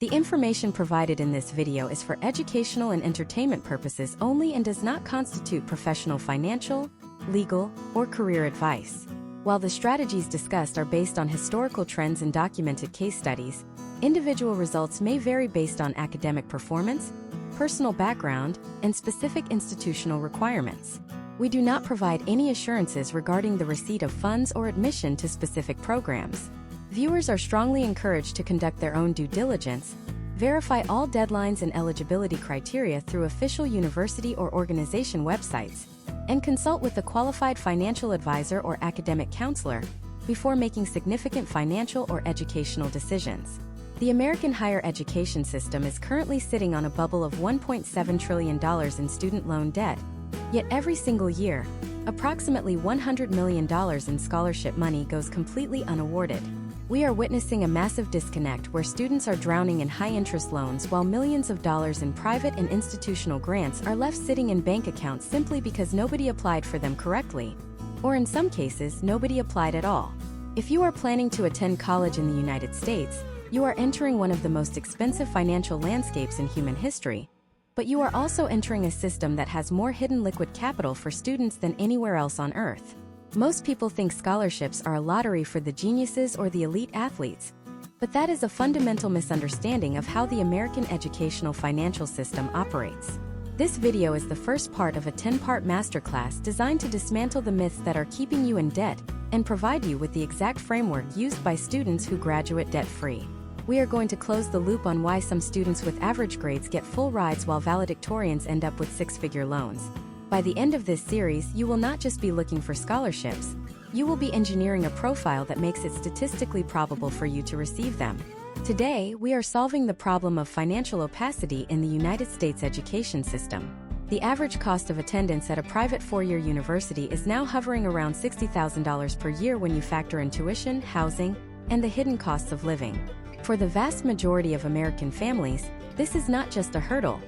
The information provided in this video is for educational and entertainment purposes only and does not constitute professional financial, legal, or career advice. While the strategies discussed are based on historical trends and documented case studies, individual results may vary based on academic performance, personal background, and specific institutional requirements. We do not provide any assurances regarding the receipt of funds or admission to specific programs. Viewers are strongly encouraged to conduct their own due diligence, verify all deadlines and eligibility criteria through official university or organization websites, and consult with a qualified financial advisor or academic counselor before making significant financial or educational decisions. The American higher education system is currently sitting on a bubble of $1.7 trillion in student loan debt, yet every single year, approximately $100 million in scholarship money goes completely unawarded. We are witnessing a massive disconnect where students are drowning in high-interest loans while millions of dollars in private and institutional grants are left sitting in bank accounts simply because nobody applied for them correctly, or in some cases, nobody applied at all. If you are planning to attend college in the United States, you are entering one of the most expensive financial landscapes in human history, but you are also entering a system that has more hidden liquid capital for students than anywhere else on Earth. Most people think scholarships are a lottery for the geniuses or the elite athletes, but that is a fundamental misunderstanding of how the American educational financial system operates. This video is the first part of a 10-part masterclass designed to dismantle the myths that are keeping you in debt and provide you with the exact framework used by students who graduate debt-free. We are going to close the loop on why some students with average grades get full rides while valedictorians end up with six-figure loans. By the end of this series, you will not just be looking for scholarships, you will be engineering a profile that makes it statistically probable for you to receive them. Today, we are solving the problem of financial opacity in the United States education system. The average cost of attendance at a private four-year university is now hovering around $60,000 per year when you factor in tuition, housing, and the hidden costs of living. For the vast majority of American families, this is not just a hurdle.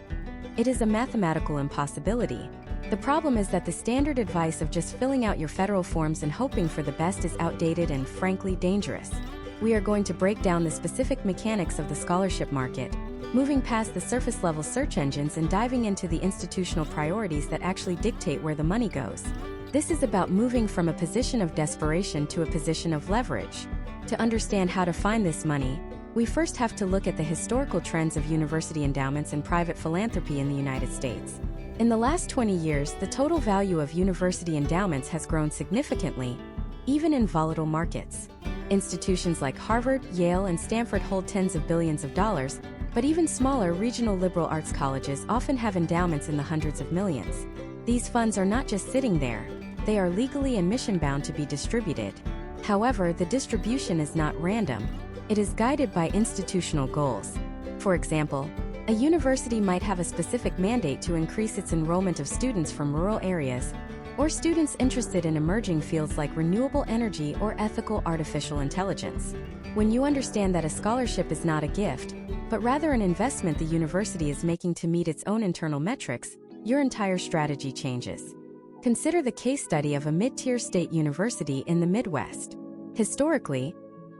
It is a mathematical impossibility. The problem is that the standard advice of just filling out your federal forms and hoping for the best is outdated and, frankly, dangerous. We are going to break down the specific mechanics of the scholarship market, moving past the surface-level search engines and diving into the institutional priorities that actually dictate where the money goes. This is about moving from a position of desperation to a position of leverage. To understand how to find this money, we first have to look at the historical trends of university endowments and private philanthropy in the United States. In the last 20 years, the total value of university endowments has grown significantly, even in volatile markets. Institutions like Harvard, Yale, and Stanford hold tens of billions of dollars, but even smaller regional liberal arts colleges often have endowments in the hundreds of millions. These funds are not just sitting there, they are legally and mission-bound to be distributed. However, the distribution is not random. It is guided by institutional goals. For example, a university might have a specific mandate to increase its enrollment of students from rural areas, or students interested in emerging fields like renewable energy or ethical artificial intelligence. When you understand that a scholarship is not a gift, but rather an investment the university is making to meet its own internal metrics, your entire strategy changes. Consider the case study of a mid-tier state university in the Midwest. Historically,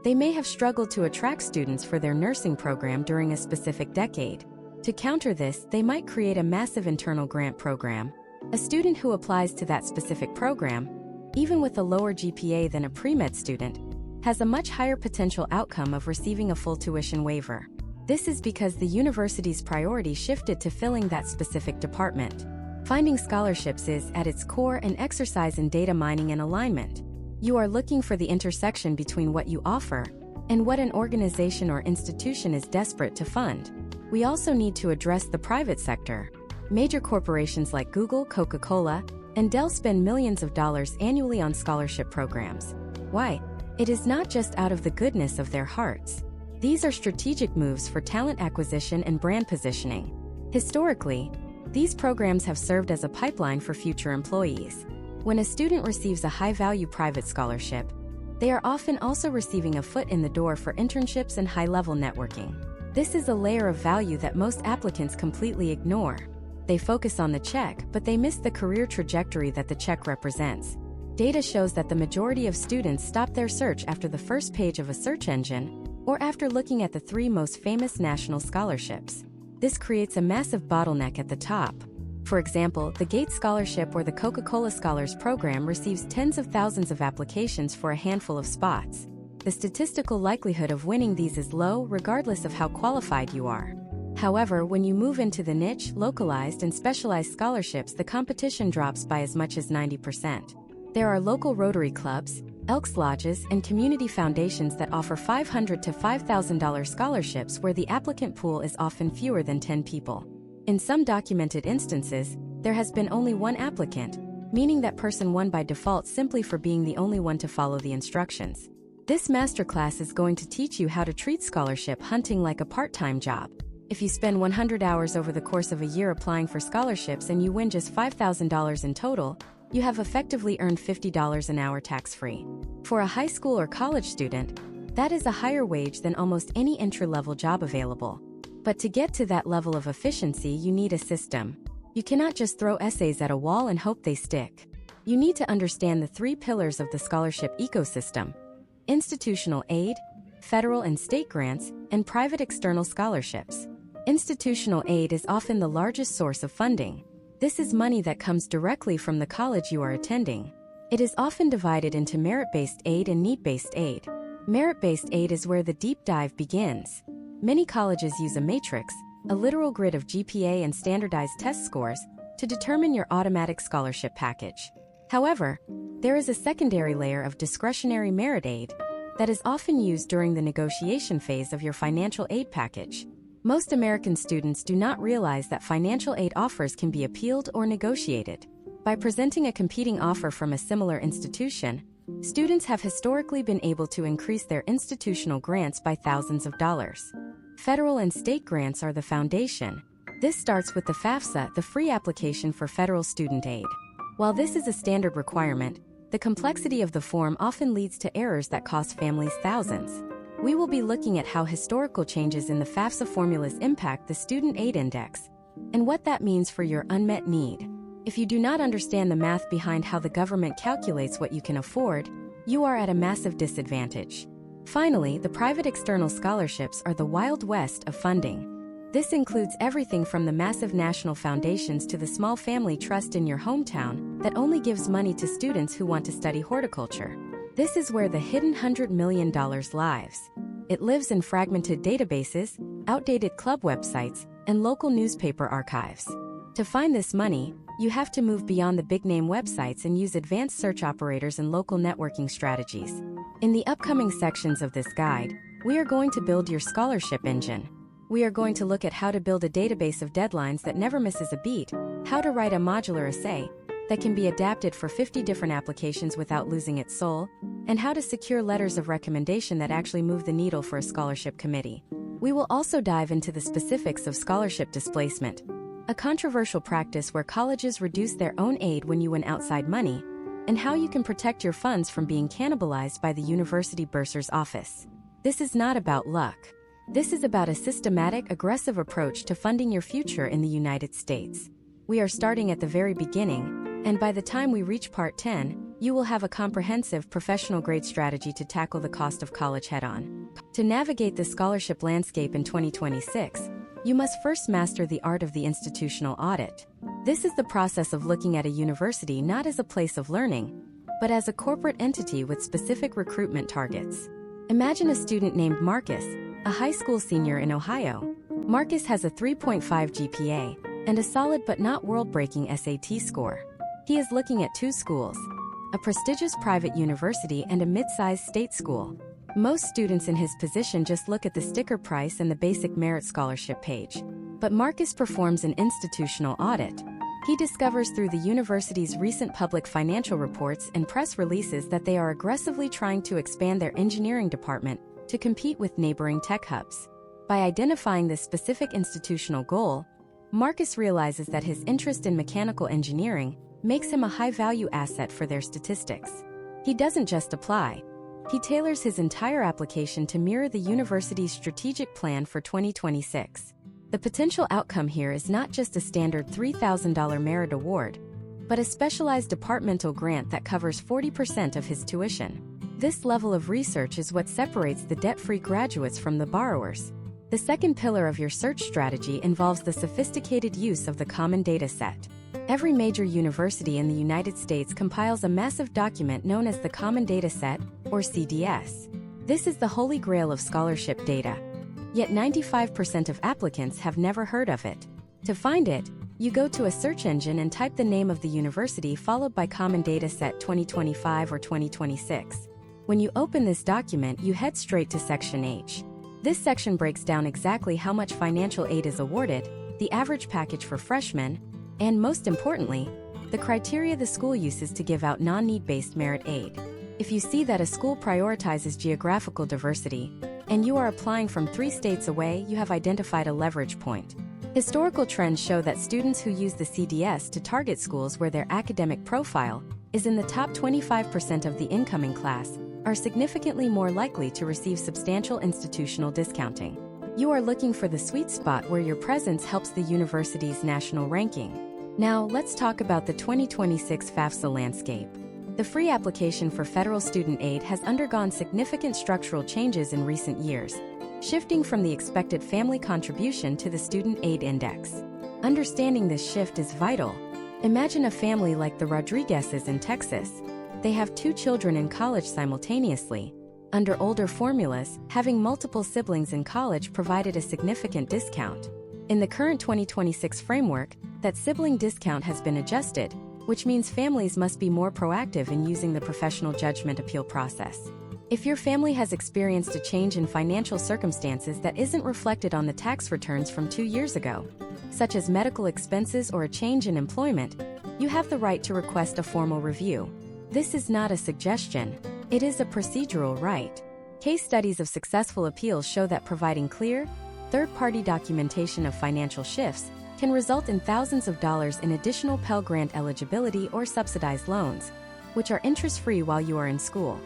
they may have struggled to attract students for their nursing program during a specific decade. To counter this, they might create a massive internal grant program. A student who applies to that specific program, even with a lower GPA than a pre-med student, has a much higher potential outcome of receiving a full tuition waiver. This is because the university's priority shifted to filling that specific department. Finding scholarships is, at its core, an exercise in data mining and alignment. You are looking for the intersection between what you offer and what an organization or institution is desperate to fund. We also need to address the private sector. Major corporations like Google, Coca-Cola, and Dell spend millions of dollars annually on scholarship programs. Why? It is not just out of the goodness of their hearts. These are strategic moves for talent acquisition and brand positioning. Historically, these programs have served as a pipeline for future employees. When a student receives a high-value private scholarship, they are often also receiving a foot in the door for internships and high-level networking. This is a layer of value that most applicants completely ignore. They focus on the check, but they miss the career trajectory that the check represents. Data shows that the majority of students stop their search after the first page of a search engine, or after looking at the 3 most famous national scholarships. This creates a massive bottleneck at the top. For example, the Gates Scholarship or the Coca-Cola Scholars Program receives tens of thousands of applications for a handful of spots. The statistical likelihood of winning these is low, regardless of how qualified you are. However, when you move into the niche, localized, and specialized scholarships, the competition drops by as much as 90%. There are local Rotary clubs, Elks Lodges, and community foundations that offer $500 to $5,000 scholarships where the applicant pool is often fewer than 10 people. In some documented instances, there has been only one applicant, meaning that person won by default simply for being the only one to follow the instructions. This masterclass is going to teach you how to treat scholarship hunting like a part-time job. If you spend 100 hours over the course of a year applying for scholarships and you win just $5,000 in total, you have effectively earned $50 an hour tax-free. For a high school or college student, that is a higher wage than almost any entry-level job available. But to get to that level of efficiency, you need a system. You cannot just throw essays at a wall and hope they stick. You need to understand the 3 pillars of the scholarship ecosystem: institutional aid, federal and state grants, and private external scholarships. Institutional aid is often the largest source of funding. This is money that comes directly from the college you are attending. It is often divided into merit-based aid and need-based aid. Merit-based aid is where the deep dive begins. Many colleges use a matrix, a literal grid of GPA and standardized test scores, to determine your automatic scholarship package. However, there is a secondary layer of discretionary merit aid that is often used during the negotiation phase of your financial aid package. Most American students do not realize that financial aid offers can be appealed or negotiated. By presenting a competing offer from a similar institution, students have historically been able to increase their institutional grants by thousands of dollars. Federal and state grants are the foundation. This starts with the FAFSA, the free application for federal student aid. While this is a standard requirement, the complexity of the form often leads to errors that cost families thousands. We will be looking at how historical changes in the FAFSA formulas impact the Student Aid Index, and what that means for your unmet need. If you do not understand the math behind how the government calculates what you can afford, you are at a massive disadvantage. Finally, the private external scholarships are the Wild West of funding. This includes everything from the massive national foundations to the small family trust in your hometown that only gives money to students who want to study horticulture. This is where the hidden $100 million lives. It lives in fragmented databases, outdated club websites, and local newspaper archives. To find this money, you have to move beyond the big-name websites and use advanced search operators and local networking strategies. In the upcoming sections of this guide, we are going to build your scholarship engine. We are going to look at how to build a database of deadlines that never misses a beat, how to write a modular essay that can be adapted for 50 different applications without losing its soul, and how to secure letters of recommendation that actually move the needle for a scholarship committee. We will also dive into the specifics of scholarship displacement, a controversial practice where colleges reduce their own aid when you win outside money, and how you can protect your funds from being cannibalized by the university bursar's office. This is not about luck. This is about a systematic, aggressive approach to funding your future in the United States. We are starting at the very beginning, and by the time we reach Part 10, you will have a comprehensive professional-grade strategy to tackle the cost of college head-on. To navigate the scholarship landscape in 2026, you must first master the art of the institutional audit. This is the process of looking at a university not as a place of learning, but as a corporate entity with specific recruitment targets. Imagine a student named Marcus, a high school senior in Ohio. Marcus has a 3.5 GPA and a solid but not world-breaking SAT score. He is looking at 2 schools, a prestigious private university and a mid-sized state school. Most students in his position just look at the sticker price and the basic merit scholarship page. But Marcus performs an institutional audit. He discovers through the university's recent public financial reports and press releases that they are aggressively trying to expand their engineering department to compete with neighboring tech hubs. By identifying this specific institutional goal, Marcus realizes that his interest in mechanical engineering makes him a high-value asset for their statistics. He doesn't just apply. He tailors his entire application to mirror the university's strategic plan for 2026. The potential outcome here is not just a standard $3,000 merit award, but a specialized departmental grant that covers 40% of his tuition. This level of research is what separates the debt-free graduates from the borrowers. The second pillar of your search strategy involves the sophisticated use of the Common Data Set. Every major university in the United States compiles a massive document known as the Common Data Set, or CDS. This is the holy grail of scholarship data. Yet 95% of applicants have never heard of it. To find it, you go to a search engine and type the name of the university followed by Common Data Set 2025 or 2026. When you open this document, you head straight to Section H. This section breaks down exactly how much financial aid is awarded, the average package for freshmen, and most importantly, the criteria the school uses to give out non-need-based merit aid. If you see that a school prioritizes geographical diversity, and you are applying from 3 states away, you have identified a leverage point. Historical trends show that students who use the CDS to target schools where their academic profile is in the top 25% of the incoming class are significantly more likely to receive substantial institutional discounting. You are looking for the sweet spot where your presence helps the university's national ranking. Now, let's talk about the 2026 FAFSA landscape. The free application for federal student aid has undergone significant structural changes in recent years, shifting from the expected family contribution to the student aid index. Understanding this shift is vital. Imagine a family like the Rodriguezes in Texas. They have 2 children in college simultaneously. Under older formulas, having multiple siblings in college provided a significant discount. In the current 2026 framework, that sibling discount has been adjusted, which means families must be more proactive in using the professional judgment appeal process. If your family has experienced a change in financial circumstances that isn't reflected on the tax returns from 2 years ago, such as medical expenses or a change in employment, you have the right to request a formal review. This is not a suggestion, it is a procedural right. Case studies of successful appeals show that providing clear, third-party documentation of financial shifts can result in thousands of dollars in additional Pell Grant eligibility or subsidized loans, which are interest-free while you are in school.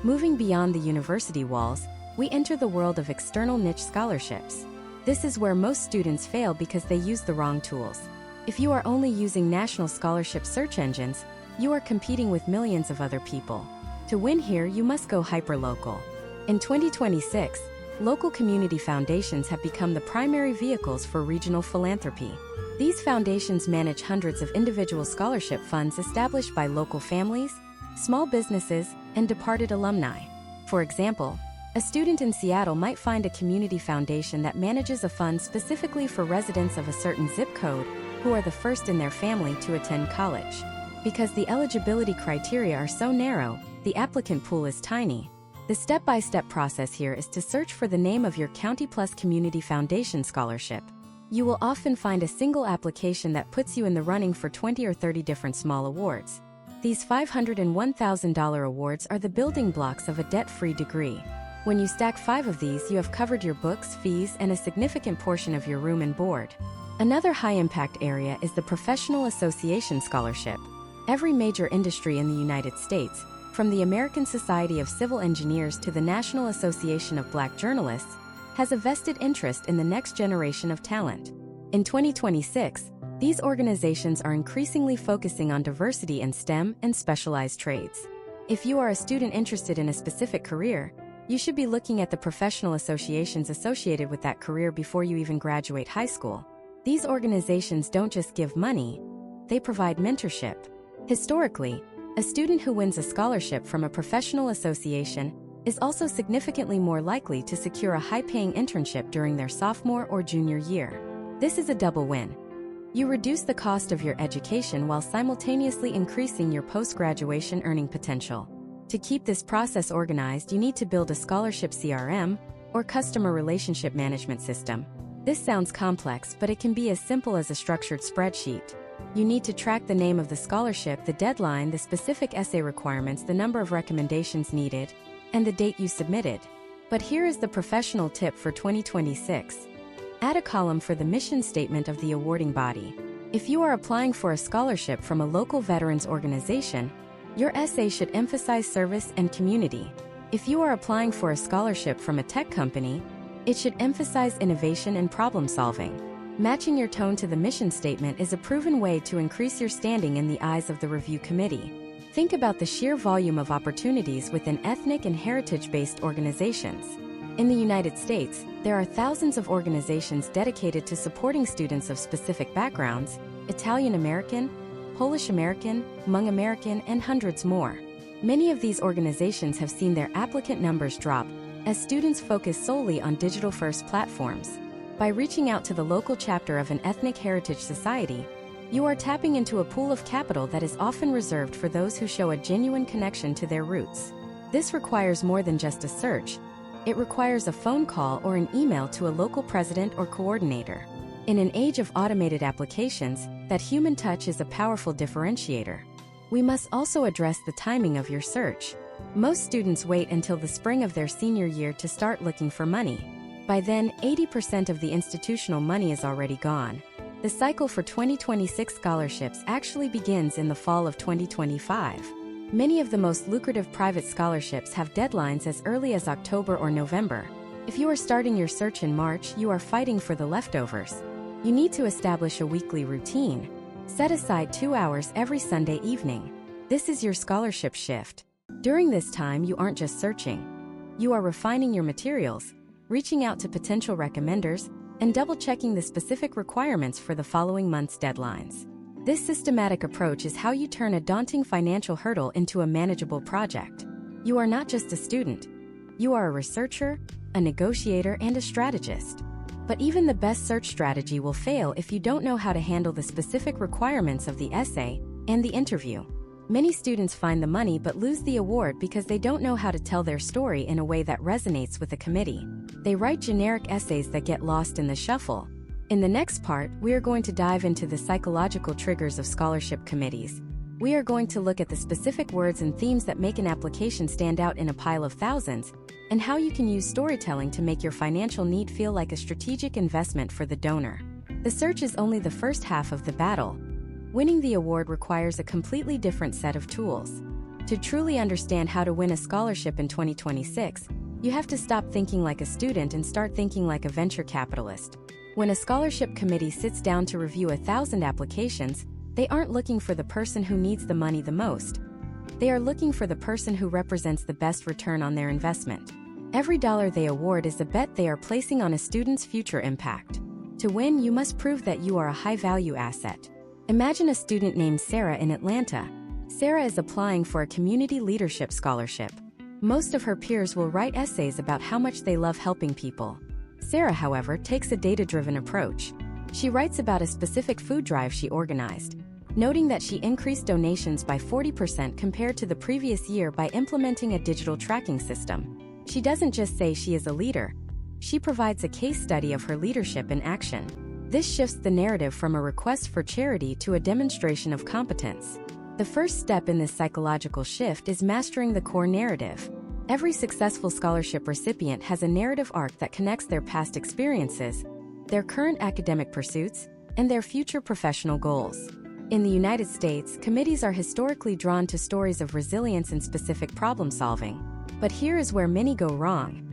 Moving beyond the university walls, we enter the world of external niche scholarships. This is where most students fail because they use the wrong tools. If you are only using national scholarship search engines, you are competing with millions of other people. To win here, you must go hyperlocal. In 2026, local community foundations have become the primary vehicles for regional philanthropy. These foundations manage hundreds of individual scholarship funds established by local families, small businesses, and departed alumni. For example, a student in Seattle might find a community foundation that manages a fund specifically for residents of a certain zip code who are the first in their family to attend college. Because the eligibility criteria are so narrow, the applicant pool is tiny. The step-by-step process here is to search for the name of your County Plus Community Foundation scholarship. You will often find a single application that puts you in the running for 20 or 30 different small awards. These $500 and $1,000 awards are the building blocks of a debt-free degree. When you stack 5 of these, you have covered your books, fees, and a significant portion of your room and board. Another high-impact area is the Professional Association Scholarship. Every major industry in the United States, from the American Society of Civil Engineers to the National Association of Black Journalists, has a vested interest in the next generation of talent. In 2026, these organizations are increasingly focusing on diversity in STEM and specialized trades. If you are a student interested in a specific career, you should be looking at the professional associations associated with that career before you even graduate high school. These organizations don't just give money, they provide mentorship. Historically, a student who wins a scholarship from a professional association is also significantly more likely to secure a high-paying internship during their sophomore or junior year. This is a double win. You reduce the cost of your education while simultaneously increasing your post-graduation earning potential. To keep this process organized, you need to build a scholarship CRM, or customer relationship management system. This sounds complex, but it can be as simple as a structured spreadsheet. You need to track the name of the scholarship, the deadline, the specific essay requirements, the number of recommendations needed, and the date you submitted. But here is the professional tip for 2026. Add a column for the mission statement of the awarding body. If you are applying for a scholarship from a local veterans organization, your essay should emphasize service and community. If you are applying for a scholarship from a tech company, it should emphasize innovation and problem solving. Matching your tone to the mission statement is a proven way to increase your standing in the eyes of the review committee. Think about the sheer volume of opportunities within ethnic and heritage-based organizations. In the United States, there are thousands of organizations dedicated to supporting students of specific backgrounds: Italian American, Polish American, Hmong American, and hundreds more. Many of these organizations have seen their applicant numbers drop as students focus solely on digital-first platforms. By reaching out to the local chapter of an ethnic heritage society, you are tapping into a pool of capital that is often reserved for those who show a genuine connection to their roots. This requires more than just a search. It requires a phone call or an email to a local president or coordinator. In an age of automated applications, that human touch is a powerful differentiator. We must also address the timing of your search. Most students wait until the spring of their senior year to start looking for money. By then, 80% of the institutional money is already gone. The cycle for 2026 scholarships actually begins in the fall of 2025. Many of the most lucrative private scholarships have deadlines as early as October or November. If you are starting your search in March, you are fighting for the leftovers. You need to establish a weekly routine. Set aside 2 hours every Sunday evening. This is your scholarship shift. During this time, you aren't just searching. You are refining your materials, reaching out to potential recommenders, and double-checking the specific requirements for the following month's deadlines. This systematic approach is how you turn a daunting financial hurdle into a manageable project. You are not just a student. You are a researcher, a negotiator, and a strategist. But even the best search strategy will fail if you don't know how to handle the specific requirements of the essay and the interview. Many students find the money but lose the award because they don't know how to tell their story in a way that resonates with the committee. They write generic essays that get lost in the shuffle. In the next part, we are going to dive into the psychological triggers of scholarship committees. We are going to look at the specific words and themes that make an application stand out in a pile of thousands, and how you can use storytelling to make your financial need feel like a strategic investment for the donor. The search is only the first half of the battle. Winning the award requires a completely different set of tools. To truly understand how to win a scholarship in 2026, you have to stop thinking like a student and start thinking like a venture capitalist. When a scholarship committee sits down to review 1,000 applications, they aren't looking for the person who needs the money the most. They are looking for the person who represents the best return on their investment. Every dollar they award is a bet they are placing on a student's future impact. To win, you must prove that you are a high-value asset. Imagine a student named Sarah in Atlanta. Sarah is applying for a community leadership scholarship. Most of her peers will write essays about how much they love helping people. Sarah, however, takes a data-driven approach. She writes about a specific food drive she organized, noting that she increased donations by 40% compared to the previous year by implementing a digital tracking system. She doesn't just say she is a leader. She provides a case study of her leadership in action. This shifts the narrative from a request for charity to a demonstration of competence. The first step in this psychological shift is mastering the core narrative. Every successful scholarship recipient has a narrative arc that connects their past experiences, their current academic pursuits, and their future professional goals. In the United States, committees are historically drawn to stories of resilience and specific problem solving. But here is where many go wrong.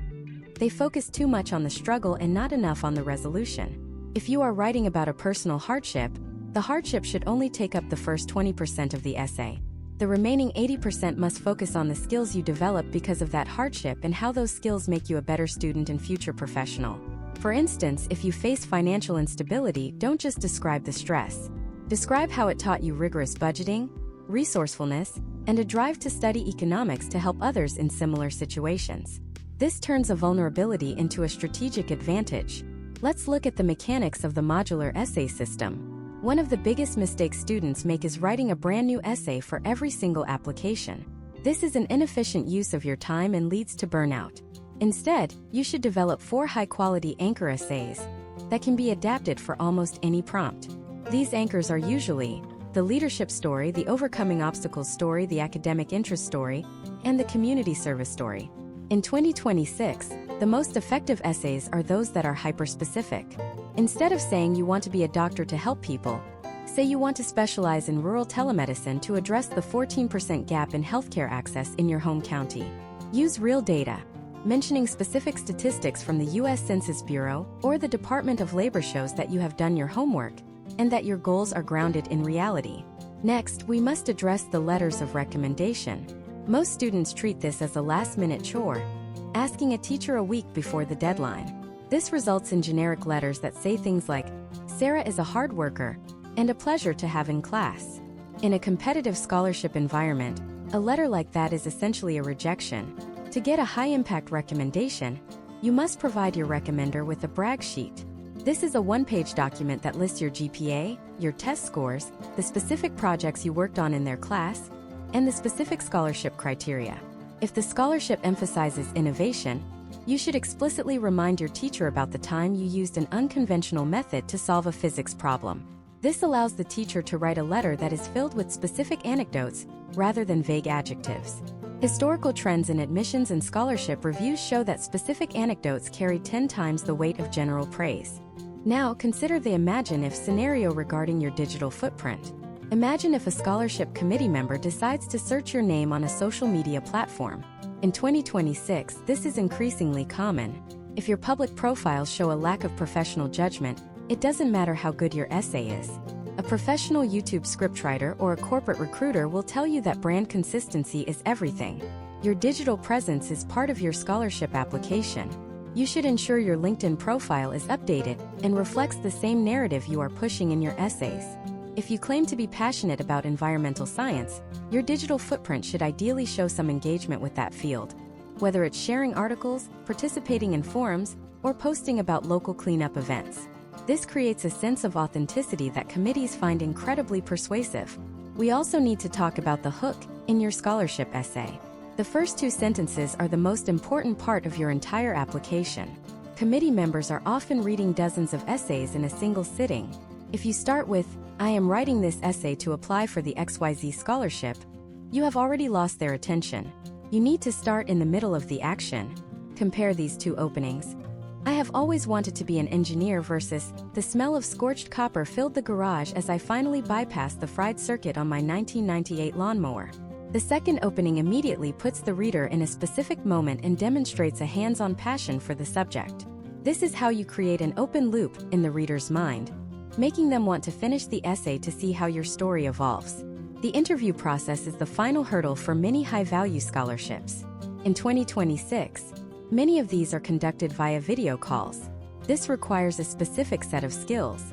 They focus too much on the struggle and not enough on the resolution. If you are writing about a personal hardship, the hardship should only take up the first 20% of the essay. The remaining 80% must focus on the skills you develop because of that hardship and how those skills make you a better student and future professional. For instance, if you face financial instability, don't just describe the stress. Describe how it taught you rigorous budgeting, resourcefulness, and a drive to study economics to help others in similar situations. This turns a vulnerability into a strategic advantage. Let's look at the mechanics of the modular essay system. One of the biggest mistakes students make is writing a brand new essay for every single application. This is an inefficient use of your time and leads to burnout. Instead, you should develop 4 high-quality anchor essays that can be adapted for almost any prompt. These anchors are usually the leadership story, the overcoming obstacles story, the academic interest story, and the community service story. In 2026, the most effective essays are those that are hyper-specific. Instead of saying you want to be a doctor to help people, say you want to specialize in rural telemedicine to address the 14% gap in healthcare access in your home county. Use real data, mentioning specific statistics from the U.S. Census Bureau or the Department of Labor shows that you have done your homework and that your goals are grounded in reality. Next, we must address the letters of recommendation. Most students treat this as a last-minute chore, asking a teacher a week before the deadline. This results in generic letters that say things like, "Sarah is a hard worker," and "a pleasure to have in class." In a competitive scholarship environment, a letter like that is essentially a rejection. To get a high-impact recommendation, you must provide your recommender with a brag sheet. This is a one-page document that lists your GPA, your test scores, the specific projects you worked on in their class, and the specific scholarship criteria. If the scholarship emphasizes innovation, you should explicitly remind your teacher about the time you used an unconventional method to solve a physics problem. This allows the teacher to write a letter that is filled with specific anecdotes rather than vague adjectives. Historical trends in admissions and scholarship reviews show that specific anecdotes carry 10 times the weight of general praise. Now, consider the imagine-if scenario regarding your digital footprint. Imagine if a scholarship committee member decides to search your name on a social media platform. In 2026, this is increasingly common. If your public profiles show a lack of professional judgment, it doesn't matter how good your essay is. A professional YouTube scriptwriter or a corporate recruiter will tell you that brand consistency is everything. Your digital presence is part of your scholarship application. You should ensure your LinkedIn profile is updated and reflects the same narrative you are pushing in your essays. If you claim to be passionate about environmental science, your digital footprint should ideally show some engagement with that field. Whether it's sharing articles, participating in forums, or posting about local cleanup events. This creates a sense of authenticity that committees find incredibly persuasive. We also need to talk about the hook in your scholarship essay. The first two sentences are the most important part of your entire application. Committee members are often reading dozens of essays in a single sitting. If you start with, "I am writing this essay to apply for the XYZ scholarship," you have already lost their attention. You need to start in the middle of the action. Compare these two openings. "I have always wanted to be an engineer" versus "The smell of scorched copper filled the garage as I finally bypassed the fried circuit on my 1998 lawnmower." The second opening immediately puts the reader in a specific moment and demonstrates a hands-on passion for the subject. This is how you create an open loop in the reader's mind, making them want to finish the essay to see how your story evolves. The interview process is the final hurdle for many high-value scholarships. In 2026, many of these are conducted via video calls. This requires a specific set of skills.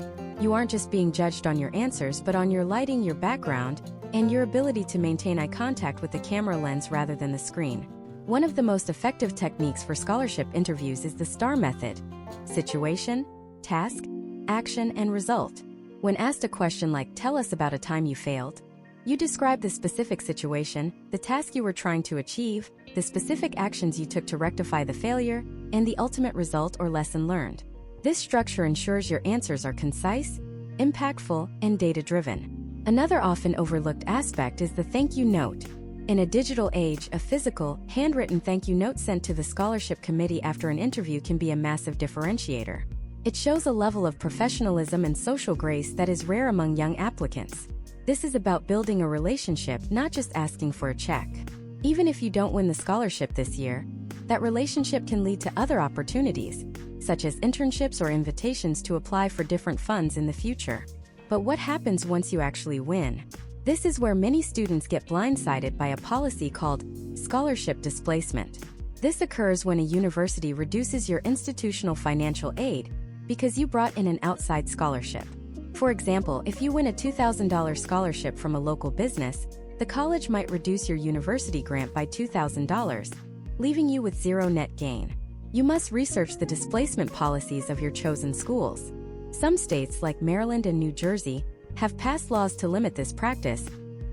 You aren't just being judged on your answers but on your lighting, your background, and your ability to maintain eye contact with the camera lens rather than the screen. One of the most effective techniques for scholarship interviews is the STAR method: situation, task, action, and result. When asked a question like, "Tell us about a time you failed," you describe the specific situation, the task you were trying to achieve, the specific actions you took to rectify the failure, and the ultimate result or lesson learned. This structure ensures your answers are concise, impactful, and data-driven. Another often overlooked aspect is the thank you note. In a digital age, a physical, handwritten thank you note sent to the scholarship committee after an interview can be a massive differentiator. It shows a level of professionalism and social grace that is rare among young applicants. This is about building a relationship, not just asking for a check. Even if you don't win the scholarship this year, that relationship can lead to other opportunities, such as internships or invitations to apply for different funds in the future. But what happens once you actually win? This is where many students get blindsided by a policy called scholarship displacement. This occurs when a university reduces your institutional financial aid because you brought in an outside scholarship. For example, if you win a $2,000 scholarship from a local business, the college might reduce your university grant by $2,000, leaving you with zero net gain. You must research the displacement policies of your chosen schools. Some states, like Maryland and New Jersey, have passed laws to limit this practice,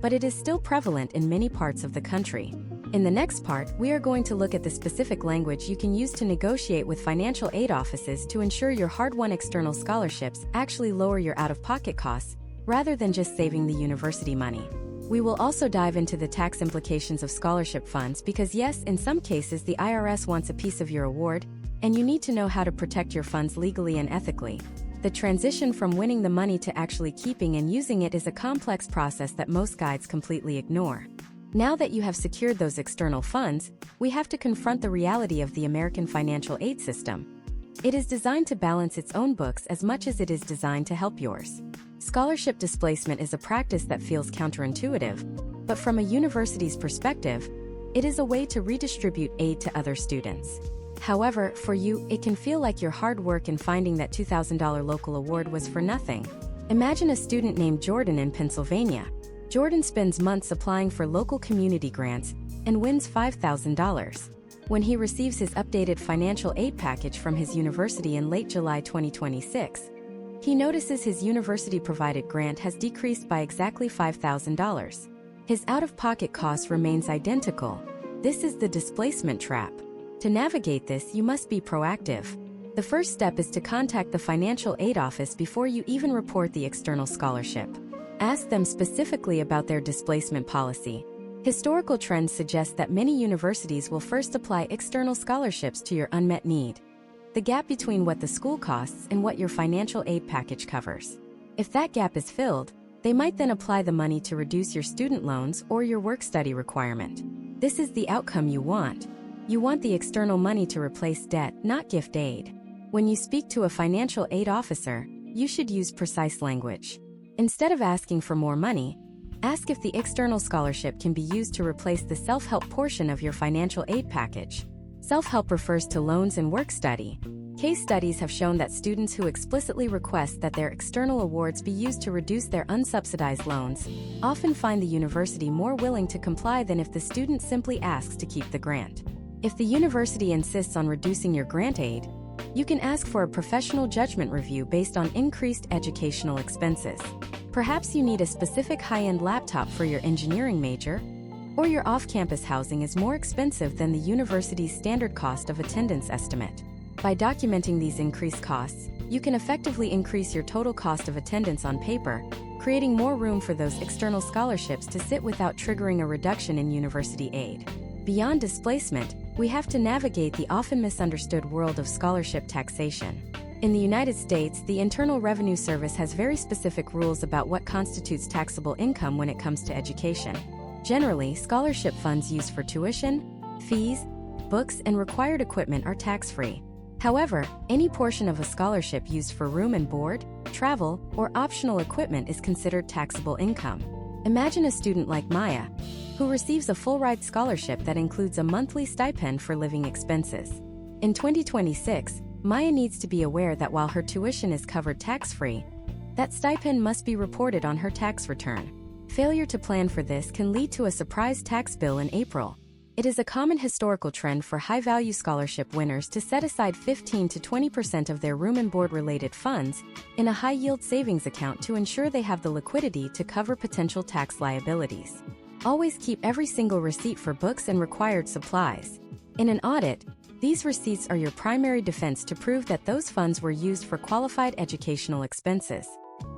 but it is still prevalent in many parts of the country. In the next part, we are going to look at the specific language you can use to negotiate with financial aid offices to ensure your hard-won external scholarships actually lower your out-of-pocket costs, rather than just saving the university money. We will also dive into the tax implications of scholarship funds because yes, in some cases the IRS wants a piece of your award, and you need to know how to protect your funds legally and ethically. The transition from winning the money to actually keeping and using it is a complex process that most guides completely ignore. Now that you have secured those external funds, we have to confront the reality of the American financial aid system. It is designed to balance its own books as much as it is designed to help yours. Scholarship displacement is a practice that feels counterintuitive, but from a university's perspective, it is a way to redistribute aid to other students. However, for you, it can feel like your hard work in finding that $2,000 local award was for nothing. Imagine a student named Jordan in Pennsylvania. Jordan spends months applying for local community grants and wins $5,000. When he receives his updated financial aid package from his university in late July 2026, he notices his university-provided grant has decreased by exactly $5,000. His out-of-pocket cost remains identical. This is the displacement trap. To navigate this, you must be proactive. The first step is to contact the financial aid office before you even report the external scholarship. Ask them specifically about their displacement policy. Historical trends suggest that many universities will first apply external scholarships to your unmet need, the gap between what the school costs and what your financial aid package covers. If that gap is filled, they might then apply the money to reduce your student loans or your work-study requirement. This is the outcome you want. You want the external money to replace debt, not gift aid. When you speak to a financial aid officer, you should use precise language. Instead of asking for more money, ask if the external scholarship can be used to replace the self-help portion of your financial aid package. Self-help refers to loans and work study. Case studies have shown that students who explicitly request that their external awards be used to reduce their unsubsidized loans often find the university more willing to comply than if the student simply asks to keep the grant. If the university insists on reducing your grant aid, you can ask for a professional judgment review based on increased educational expenses. Perhaps you need a specific high-end laptop for your engineering major, or your off-campus housing is more expensive than the university's standard cost of attendance estimate. By documenting these increased costs, you can effectively increase your total cost of attendance on paper, creating more room for those external scholarships to sit without triggering a reduction in university aid. Beyond displacement, we have to navigate the often misunderstood world of scholarship taxation. In the United States, the Internal Revenue Service has very specific rules about what constitutes taxable income when it comes to education. Generally, scholarship funds used for tuition, fees, books, and required equipment are tax-free. However, any portion of a scholarship used for room and board, travel, or optional equipment is considered taxable income. Imagine a student like Maya, who receives a full-ride scholarship that includes a monthly stipend for living expenses. In 2026, Maya needs to be aware that while her tuition is covered tax-free, that stipend must be reported on her tax return. Failure to plan for this can lead to a surprise tax bill in April. It is a common historical trend for high-value scholarship winners to set aside 15 to 20% of their room and board-related funds in a high-yield savings account to ensure they have the liquidity to cover potential tax liabilities. Always keep every single receipt for books and required supplies. In an audit, these receipts are your primary defense to prove that those funds were used for qualified educational expenses.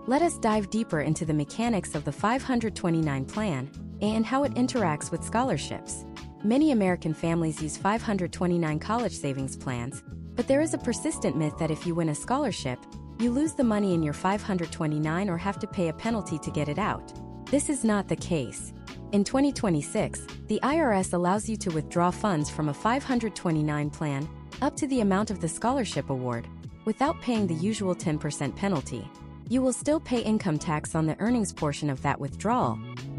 Let us dive deeper into the mechanics of the 529 plan and how it interacts with scholarships. Many American families use 529 college savings plans, but there is a persistent myth that if you win a scholarship, you lose the money in your 529 or have to pay a penalty to get it out. This is not the case. In 2026, the IRS allows you to withdraw funds from a 529 plan up to the amount of the scholarship award without paying the usual 10% penalty. You will still pay income tax on the earnings portion of that withdrawal,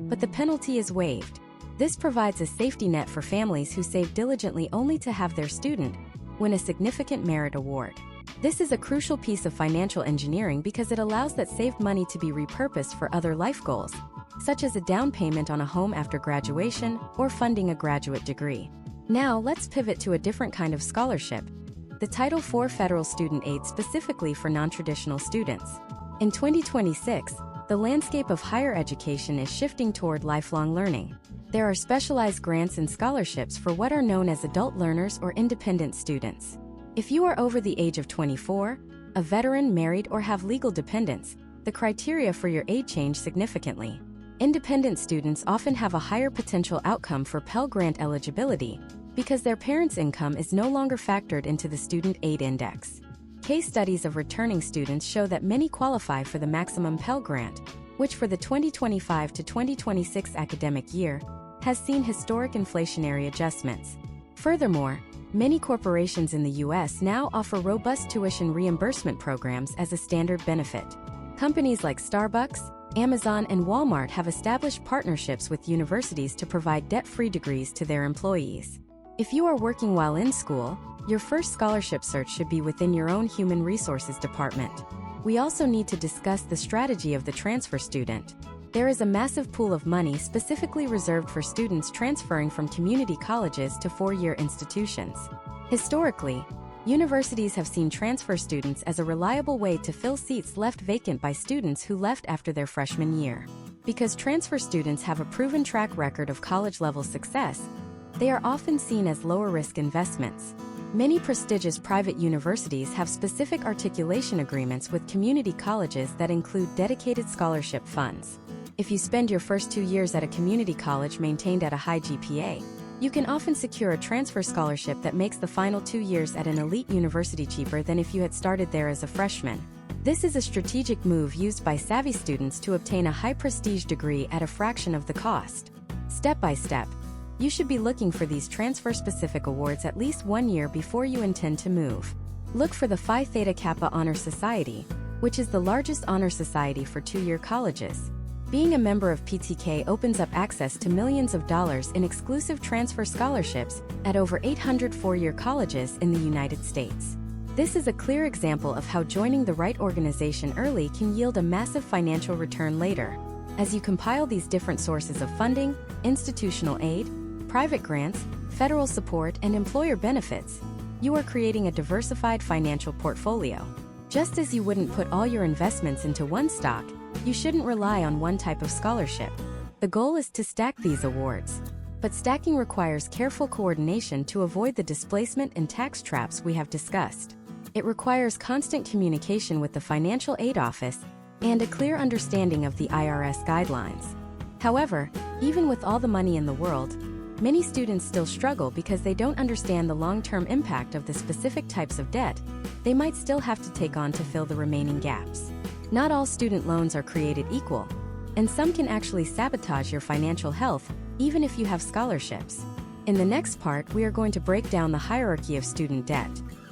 but the penalty is waived. This provides a safety net for families who save diligently only to have their student win a significant merit award. This is a crucial piece of financial engineering because it allows that saved money to be repurposed for other life goals, such as a down payment on a home after graduation or funding a graduate degree. Now, let's pivot to a different kind of scholarship, the Title IV Federal Student Aid specifically for non-traditional students. In 2026, the landscape of higher education is shifting toward lifelong learning. There are specialized grants and scholarships for what are known as adult learners or independent students. If you are over the age of 24, a veteran, married, or have legal dependents, the criteria for your aid change significantly. Independent students often have a higher potential outcome for Pell Grant eligibility because their parents' income is no longer factored into the Student Aid Index. Case studies of returning students show that many qualify for the maximum Pell Grant, which for the 2025 to 2026 academic year has seen historic inflationary adjustments. Furthermore, many corporations in the U.S. now offer robust tuition reimbursement programs as a standard benefit. Companies like Starbucks, Amazon, and Walmart have established partnerships with universities to provide debt-free degrees to their employees. If you are working while in school, your first scholarship search should be within your own human resources department. We also need to discuss the strategy of the transfer student. There is a massive pool of money specifically reserved for students transferring from community colleges to four-year institutions. Historically, universities have seen transfer students as a reliable way to fill seats left vacant by students who left after their freshman year. Because transfer students have a proven track record of college-level success, they are often seen as lower-risk investments. Many prestigious private universities have specific articulation agreements with community colleges that include dedicated scholarship funds. If you spend your first 2 years at a community college maintained at a high GPA, you can often secure a transfer scholarship that makes the final 2 years at an elite university cheaper than if you had started there as a freshman. This is a strategic move used by savvy students to obtain a high-prestige degree at a fraction of the cost. Step by step, you should be looking for these transfer-specific awards at least 1 year before you intend to move. Look for the Phi Theta Kappa Honor Society, which is the largest honor society for 2-year colleges. Being a member of PTK opens up access to millions of dollars in exclusive transfer scholarships at over 800 four-year colleges in the United States. This is a clear example of how joining the right organization early can yield a massive financial return later. As you compile these different sources of funding, institutional aid, private grants, federal support, and employer benefits, you are creating a diversified financial portfolio. Just as you wouldn't put all your investments into one stock, you shouldn't rely on one type of scholarship. The goal is to stack these awards. But stacking requires careful coordination to avoid the displacement and tax traps we have discussed. It requires constant communication with the Financial Aid Office and a clear understanding of the IRS guidelines. However, even with all the money in the world, many students still struggle because they don't understand the long-term impact of the specific types of debt they might still have to take on to fill the remaining gaps. Not all student loans are created equal, and some can actually sabotage your financial health, even if you have scholarships. In the next part, we are going to break down the hierarchy of student debt.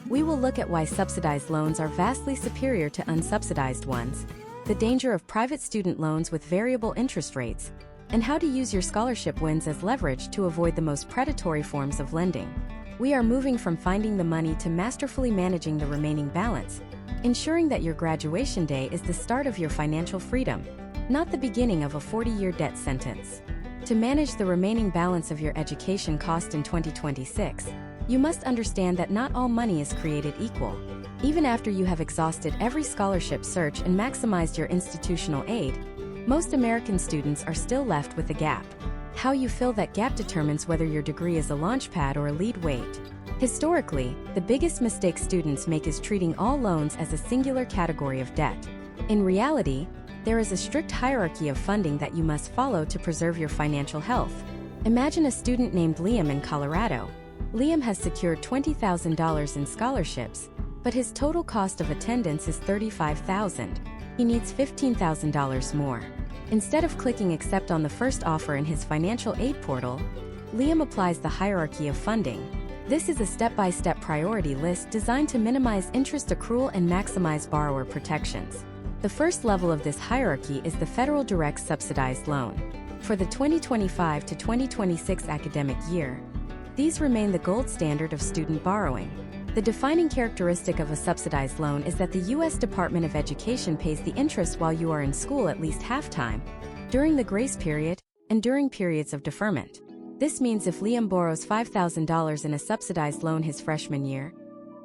We will look at why subsidized loans are vastly superior to unsubsidized ones, the danger of private student loans with variable interest rates, and how to use your scholarship wins as leverage to avoid the most predatory forms of lending. We are moving from finding the money to masterfully managing the remaining balance, ensuring that your graduation day is the start of your financial freedom, not the beginning of a 40-year debt sentence. To manage the remaining balance of your education cost in 2026, you must understand that not all money is created equal. Even after you have exhausted every scholarship search and maximized your institutional aid, most American students are still left with a gap. How you fill that gap determines whether your degree is a launchpad or a lead weight. Historically, the biggest mistake students make is treating all loans as a singular category of debt. In reality, there is a strict hierarchy of funding that you must follow to preserve your financial health. Imagine a student named Liam in Colorado. Liam has secured $20,000 in scholarships, but his total cost of attendance is $35,000. He needs $15,000 more. Instead of clicking accept on the first offer in his financial aid portal, Liam applies the hierarchy of funding. This is a step-by-step priority list designed to minimize interest accrual and maximize borrower protections. The first level of this hierarchy is the Federal Direct Subsidized Loan. For the 2025 to 2026 academic year, these remain the gold standard of student borrowing. The defining characteristic of a subsidized loan is that the U.S. Department of Education pays the interest while you are in school at least half-time, during the grace period, and during periods of deferment. This means if Liam borrows $5,000 in a subsidized loan his freshman year,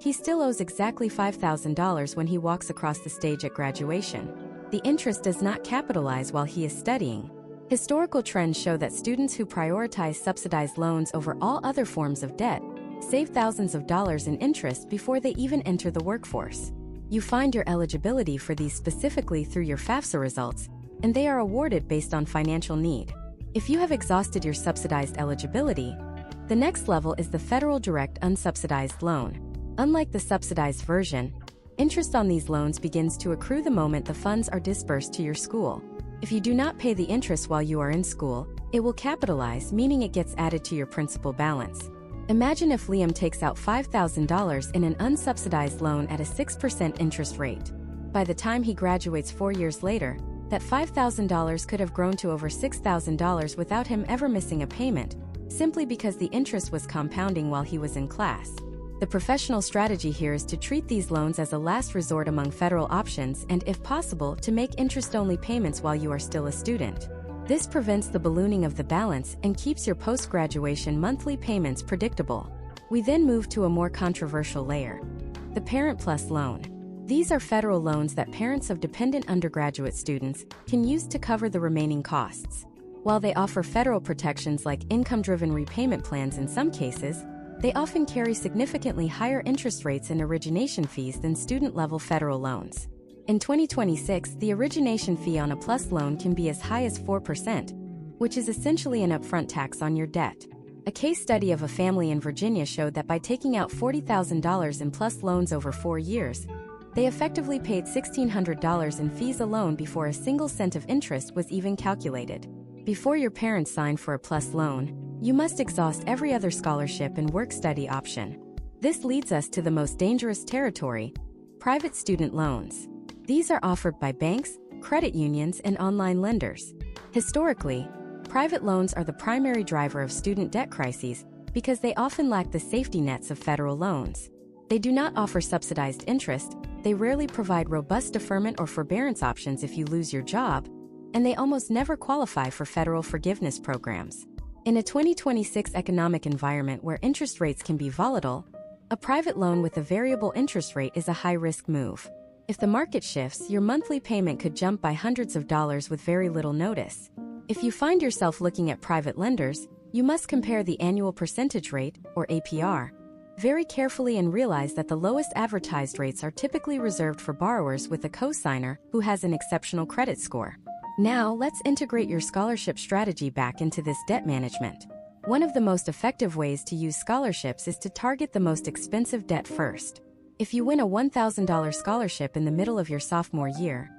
he still owes exactly $5,000 when he walks across the stage at graduation. The interest does not capitalize while he is studying. Historical trends show that students who prioritize subsidized loans over all other forms of debt save thousands of dollars in interest before they even enter the workforce. You find your eligibility for these specifically through your FAFSA results, and they are awarded based on financial need. If you have exhausted your subsidized eligibility, the next level is the Federal Direct Unsubsidized Loan. Unlike the subsidized version, interest on these loans begins to accrue the moment the funds are disbursed to your school. If you do not pay the interest while you are in school, it will capitalize, meaning it gets added to your principal balance. Imagine if Liam takes out $5,000 in an unsubsidized loan at a 6% interest rate. By the time he graduates 4 years later, that $5,000 could have grown to over $6,000 without him ever missing a payment, simply because the interest was compounding while he was in class. The professional strategy here is to treat these loans as a last resort among federal options and, if possible, to make interest-only payments while you are still a student. This prevents the ballooning of the balance and keeps your post-graduation monthly payments predictable. We then move to a more controversial layer: the Parent Plus loan. These are federal loans that parents of dependent undergraduate students can use to cover the remaining costs. While they offer federal protections like income-driven repayment plans in some cases, they often carry significantly higher interest rates and origination fees than student-level federal loans. In 2026, the origination fee on a PLUS loan can be as high as 4%, which is essentially an upfront tax on your debt. A case study of a family in Virginia showed that by taking out $40,000 in PLUS loans over 4 years, they effectively paid $1,600 in fees alone before a single cent of interest was even calculated. Before your parents sign for a PLUS loan, you must exhaust every other scholarship and work-study option. This leads us to the most dangerous territory: private student loans. These are offered by banks, credit unions, and online lenders. Historically, private loans are the primary driver of student debt crises because they often lack the safety nets of federal loans. They do not offer subsidized interest, they rarely provide robust deferment or forbearance options if you lose your job, and they almost never qualify for federal forgiveness programs. In a 2026 economic environment where interest rates can be volatile, a private loan with a variable interest rate is a high-risk move. If the market shifts, your monthly payment could jump by hundreds of dollars with very little notice. If you find yourself looking at private lenders, you must compare the annual percentage rate, or APR, very carefully and realize that the lowest advertised rates are typically reserved for borrowers with a cosigner who has an exceptional credit score. Now, let's integrate your scholarship strategy back into this debt management. One of the most effective ways to use scholarships is to target the most expensive debt first. If you win a $1,000 scholarship in the middle of your sophomore year,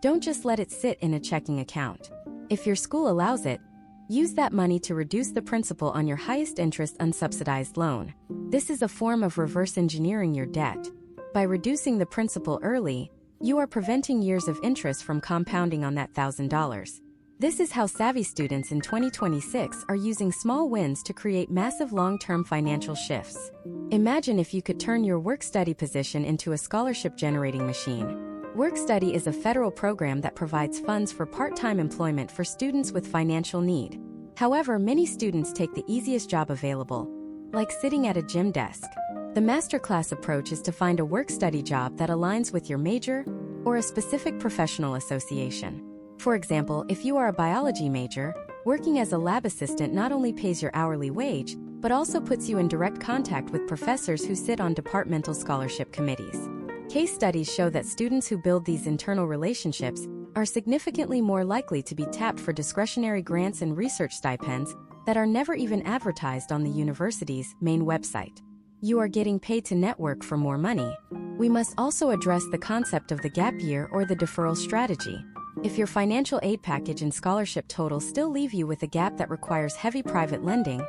don't just let it sit in a checking account. If your school allows it, use that money to reduce the principal on your highest interest unsubsidized loan. This is a form of reverse engineering your debt. By reducing the principal early, you are preventing years of interest from compounding on that $1,000. This is how savvy students in 2026 are using small wins to create massive long-term financial shifts. Imagine if you could turn your work-study position into a scholarship-generating machine. Work-study is a federal program that provides funds for part-time employment for students with financial need. However, many students take the easiest job available, like sitting at a gym desk. The masterclass approach is to find a work-study job that aligns with your major or a specific professional association. For example, if you are a biology major, working as a lab assistant not only pays your hourly wage, but also puts you in direct contact with professors who sit on departmental scholarship committees. Case studies show that students who build these internal relationships are significantly more likely to be tapped for discretionary grants and research stipends that are never even advertised on the university's main website. You are getting paid to network for more money. We must also address the concept of the gap year or the deferral strategy. If your financial aid package and scholarship total still leave you with a gap that requires heavy private lending,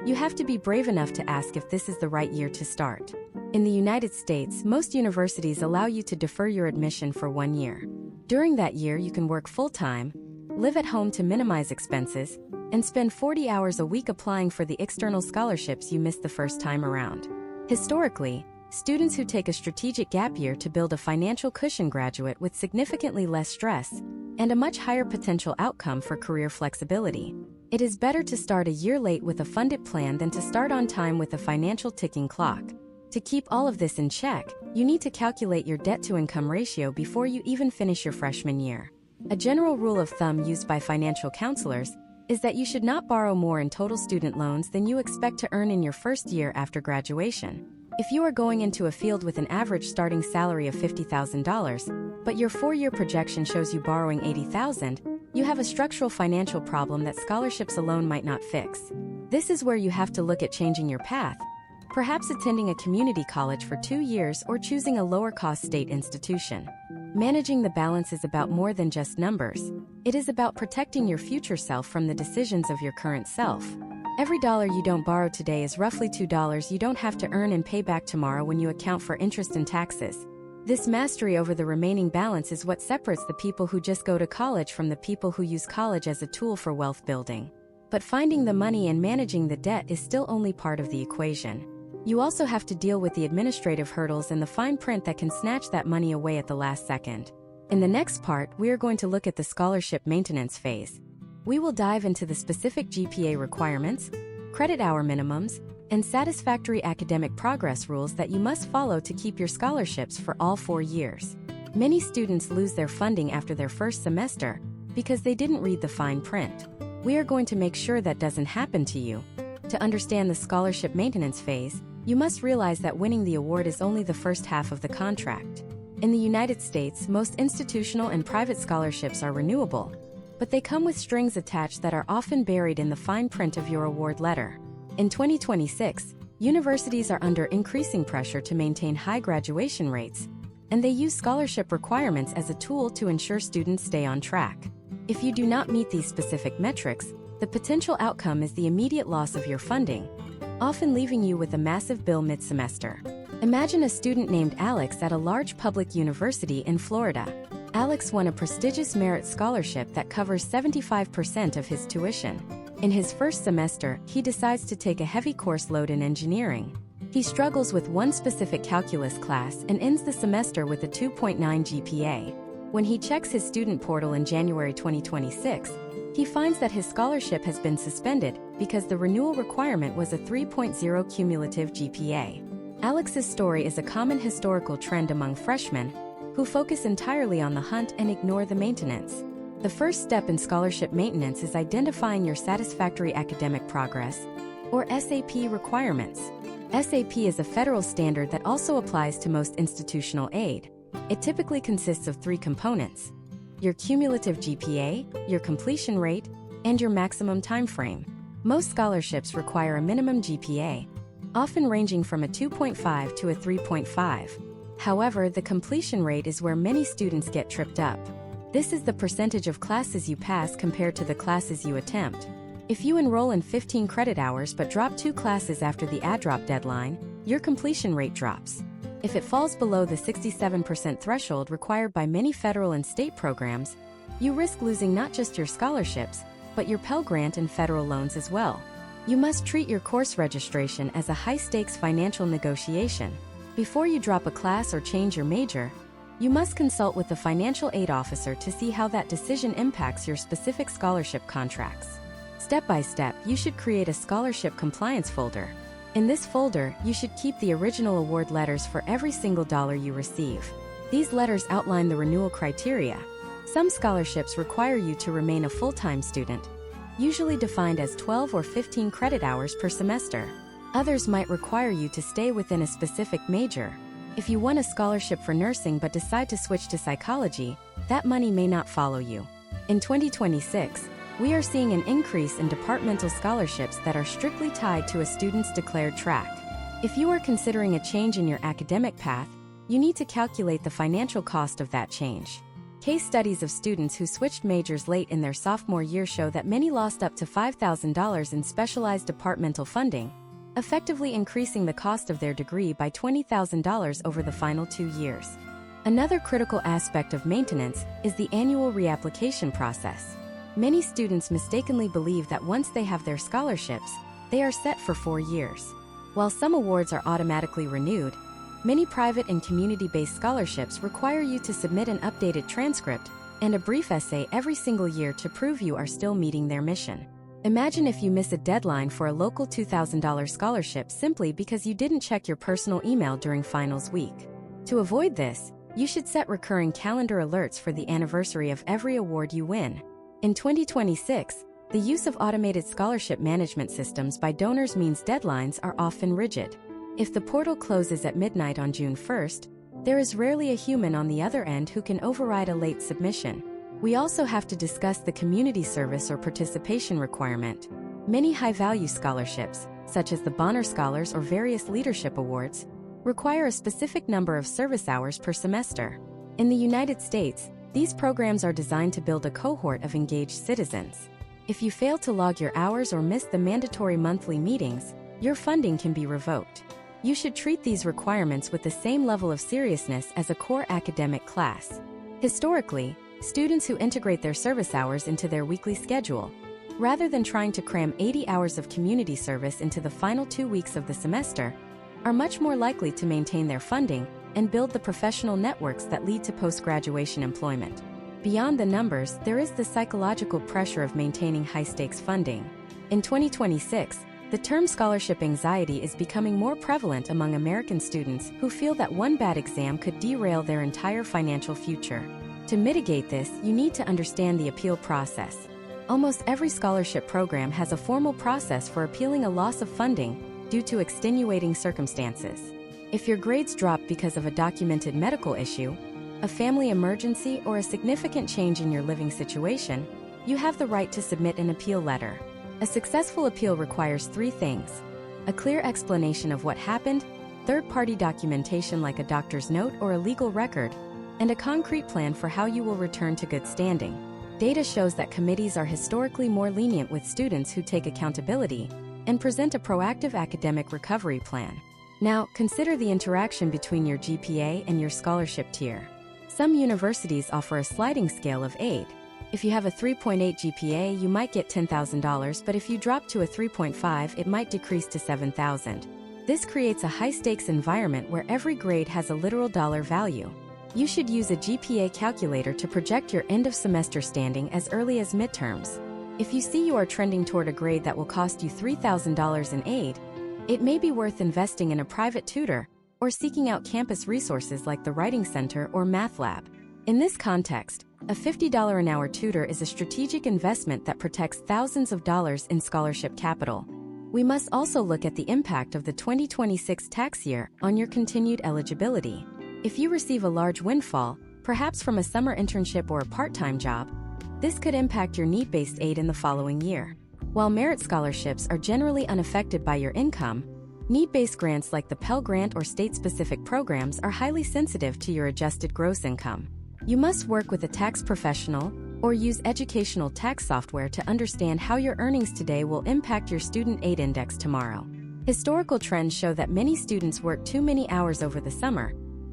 you have to be brave enough to ask if this is the right year to start. In the United States, most universities allow you to defer your admission for 1 year. During that year, you can work full-time, live at home to minimize expenses, and spend 40 hours a week applying for the external scholarships you missed the first time around. Historically, students who take a strategic gap year to build a financial cushion graduate with significantly less stress and a much higher potential outcome for career flexibility. It is better to start a year late with a funded plan than to start on time with a financial ticking clock. To keep all of this in check, you need to calculate your debt-to-income ratio before you even finish your freshman year. A general rule of thumb used by financial counselors is that you should not borrow more in total student loans than you expect to earn in your first year after graduation. If you are going into a field with an average starting salary of $50,000, but your 4-year projection shows you borrowing $80,000, you have a structural financial problem that scholarships alone might not fix. This is where you have to look at changing your path, perhaps attending a community college for 2 years or choosing a lower-cost state institution. Managing the balance is about more than just numbers. It is about protecting your future self from the decisions of your current self. Every dollar you don't borrow today is roughly $2 you don't have to earn and pay back tomorrow when you account for interest and taxes. This mastery over the remaining balance is what separates the people who just go to college from the people who use college as a tool for wealth building. But finding the money and managing the debt is still only part of the equation. You also have to deal with the administrative hurdles and the fine print that can snatch that money away at the last second. In the next part, we are going to look at the scholarship maintenance phase. We will dive into the specific GPA requirements, credit hour minimums, and satisfactory academic progress rules that you must follow to keep your scholarships for all 4 years. Many students lose their funding after their first semester because they didn't read the fine print. We are going to make sure that doesn't happen to you. To understand the scholarship maintenance phase, you must realize that winning the award is only the first half of the contract. In the United States, most institutional and private scholarships are renewable, but they come with strings attached that are often buried in the fine print of your award letter. In 2026, universities are under increasing pressure to maintain high graduation rates, and they use scholarship requirements as a tool to ensure students stay on track. If you do not meet these specific metrics, the potential outcome is the immediate loss of your funding, often leaving you with a massive bill mid-semester. Imagine a student named Alex at a large public university in Florida. Alex won a prestigious merit scholarship that covers 75% of his tuition. In his first semester, he decides to take a heavy course load in engineering. He struggles with one specific calculus class and ends the semester with a 2.9 GPA. When he checks his student portal in January 2026, he finds that his scholarship has been suspended because the renewal requirement was a 3.0 cumulative GPA. Alex's story is a common historical trend among freshmen who focus entirely on the hunt and ignore the maintenance. The first step in scholarship maintenance is identifying your satisfactory academic progress, or SAP requirements. SAP is a federal standard that also applies to most institutional aid. It typically consists of 3 components: your cumulative GPA, your completion rate, and your maximum time frame. Most scholarships require a minimum GPA, often ranging from a 2.5 to a 3.5. However, the completion rate is where many students get tripped up. This is the percentage of classes you pass compared to the classes you attempt. If you enroll in 15 credit hours but drop 2 classes after the add-drop deadline, your completion rate drops. If it falls below the 67% threshold required by many federal and state programs, you risk losing not just your scholarships, but your Pell Grant and federal loans as well. You must treat your course registration as a high-stakes financial negotiation. Before you drop a class or change your major, you must consult with the financial aid officer to see how that decision impacts your specific scholarship contracts. Step by step, you should create a scholarship compliance folder. In this folder, you should keep the original award letters for every single dollar you receive. These letters outline the renewal criteria. Some scholarships require you to remain a full-time student, usually defined as 12 or 15 credit hours per semester. Others might require you to stay within a specific major. If you won a scholarship for nursing but decide to switch to psychology, that money may not follow you. In 2026, we are seeing an increase in departmental scholarships that are strictly tied to a student's declared track. If you are considering a change in your academic path, you need to calculate the financial cost of that change. Case studies of students who switched majors late in their sophomore year show that many lost up to $5,000 in specialized departmental funding, effectively increasing the cost of their degree by $20,000 over the final 2 years. Another critical aspect of maintenance is the annual reapplication process. Many students mistakenly believe that once they have their scholarships, they are set for 4 years. While some awards are automatically renewed, many private and community-based scholarships require you to submit an updated transcript and a brief essay every single year to prove you are still meeting their mission. Imagine if you miss a deadline for a local $2,000 scholarship simply because you didn't check your personal email during finals week. To avoid this, you should set recurring calendar alerts for the anniversary of every award you win. In 2026, the use of automated scholarship management systems by donors means deadlines are often rigid. If the portal closes at midnight on June 1st, there is rarely a human on the other end who can override a late submission. We also have to discuss the community service or participation requirement. Many high-value scholarships, such as the Bonner Scholars or various leadership awards, require a specific number of service hours per semester. In the United States, these programs are designed to build a cohort of engaged citizens. If you fail to log your hours or miss the mandatory monthly meetings, your funding can be revoked. You should treat these requirements with the same level of seriousness as a core academic class. Historically, students who integrate their service hours into their weekly schedule, rather than trying to cram 80 hours of community service into the final 2 weeks of the semester, are much more likely to maintain their funding and build the professional networks that lead to post-graduation employment. Beyond the numbers, there is the psychological pressure of maintaining high-stakes funding. In 2026, the term scholarship anxiety is becoming more prevalent among American students who feel that one bad exam could derail their entire financial future. To mitigate this, you need to understand the appeal process. Almost every scholarship program has a formal process for appealing a loss of funding due to extenuating circumstances. If your grades drop because of a documented medical issue, a family emergency, or a significant change in your living situation, you have the right to submit an appeal letter. A successful appeal requires 3 things: a clear explanation of what happened, third-party documentation like a doctor's note or a legal record, and a concrete plan for how you will return to good standing. Data shows that committees are historically more lenient with students who take accountability and present a proactive academic recovery plan. Now, consider the interaction between your GPA and your scholarship tier. Some universities offer a sliding scale of aid. If you have a 3.8 GPA, you might get $10,000, but if you drop to a 3.5, it might decrease to $7,000. This creates a high-stakes environment where every grade has a literal dollar value. You should use a GPA calculator to project your end-of-semester standing as early as midterms. If you see you are trending toward a grade that will cost you $3,000 in aid, it may be worth investing in a private tutor or seeking out campus resources like the Writing Center or Math Lab. In this context, a $50 an hour tutor is a strategic investment that protects thousands of dollars in scholarship capital. We must also look at the impact of the 2026 tax year on your continued eligibility. If you receive a large windfall, perhaps from a summer internship or a part-time job, this could impact your need-based aid in the following year. While merit scholarships are generally unaffected by your income, need-based grants like the Pell Grant or state-specific programs are highly sensitive to your adjusted gross income. You must work with a tax professional or use educational tax software to understand how your earnings today will impact your student aid index tomorrow. Historical trends show that many students work too many hours over the summer,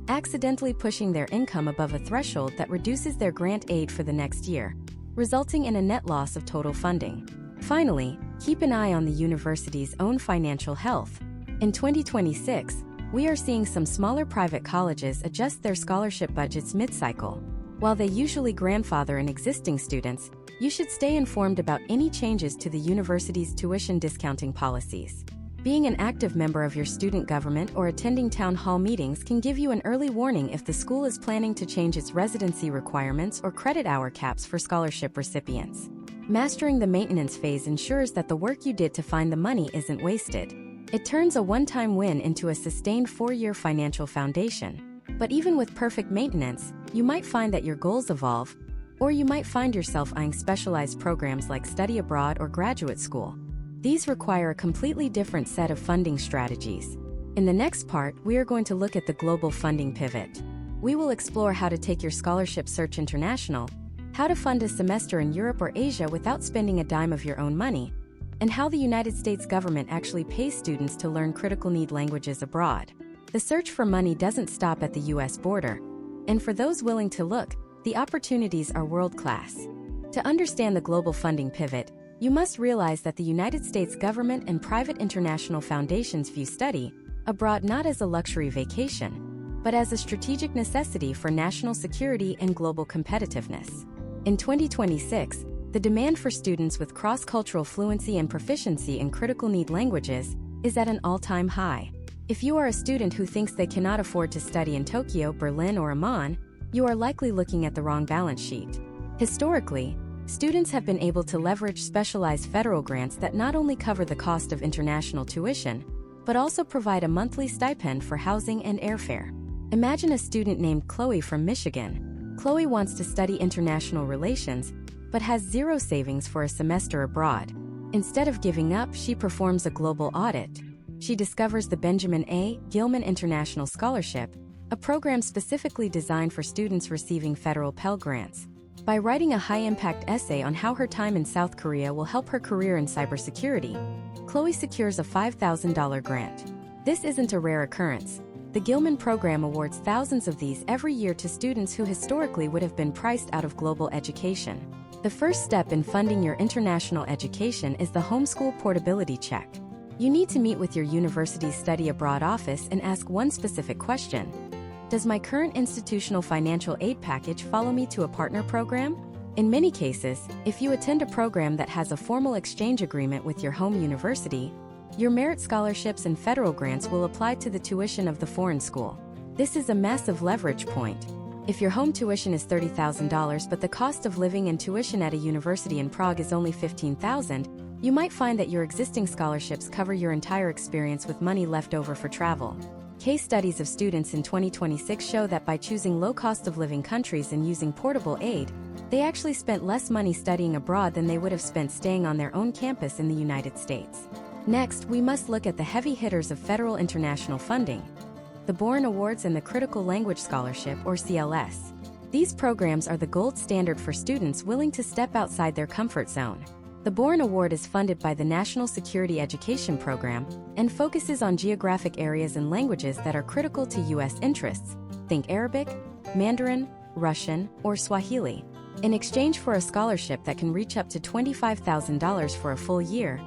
accidentally pushing their income above a threshold that reduces their grant aid for the next year, resulting in a net loss of total funding. Finally, keep an eye on the university's own financial health. In 2026, we are seeing some smaller private colleges adjust their scholarship budgets mid-cycle. While they usually grandfather in existing students, you should stay informed about any changes to the university's tuition discounting policies. Being an active member of your student government or attending town hall meetings can give you an early warning if the school is planning to change its residency requirements or credit hour caps for scholarship recipients. Mastering the maintenance phase ensures that the work you did to find the money isn't wasted. It turns a one-time win into a sustained 4-year financial foundation. But even with perfect maintenance, you might find that your goals evolve, or you might find yourself eyeing specialized programs like study abroad or graduate school. These require a completely different set of funding strategies. In the next part, we are going to look at the global funding pivot. We will explore how to take your scholarship search international, how to fund a semester in Europe or Asia without spending a dime of your own money, and how the United States government actually pays students to learn critical need languages abroad. The search for money doesn't stop at the US border, and for those willing to look, the opportunities are world-class. To understand the global funding pivot, you must realize that the United States government and private international foundations view study abroad not as a luxury vacation, but as a strategic necessity for national security and global competitiveness. In 2026, the demand for students with cross-cultural fluency and proficiency in critical need languages is at an all-time high. If you are a student who thinks they cannot afford to study in Tokyo, Berlin, or Amman, you are likely looking at the wrong balance sheet. Historically, students have been able to leverage specialized federal grants that not only cover the cost of international tuition, but also provide a monthly stipend for housing and airfare. Imagine a student named Chloe from Michigan. Chloe wants to study international relations, but has zero savings for a semester abroad. Instead of giving up, she performs a global audit. She discovers the Benjamin A. Gilman International Scholarship, a program specifically designed for students receiving federal Pell Grants. By writing a high-impact essay on how her time in South Korea will help her career in cybersecurity, Chloe secures a $5,000 grant. This isn't a rare occurrence. The Gilman program awards thousands of these every year to students who historically would have been priced out of global education. The first step in funding your international education is the homeschool portability check. You need to meet with your university's study abroad office and ask one specific question. Does my current institutional financial aid package follow me to a partner program? In many cases, if you attend a program that has a formal exchange agreement with your home university, your merit scholarships and federal grants will apply to the tuition of the foreign school. This is a massive leverage point. If your home tuition is $30,000 but the cost of living and tuition at a university in Prague is only $15,000, you might find that your existing scholarships cover your entire experience with money left over for travel. Case studies of students in 2026 show that by choosing low cost of living countries and using portable aid, they actually spent less money studying abroad than they would have spent staying on their own campus in the United States. Next, we must look at the heavy hitters of federal international funding, the Boren Awards and the Critical Language Scholarship, or CLS. These programs are the gold standard for students willing to step outside their comfort zone. The Boren Award is funded by the National Security Education Program and focuses on geographic areas and languages that are critical to U.S. interests. Think Arabic, Mandarin, Russian, or Swahili. In exchange for a scholarship that can reach up to $25,000 for a full year,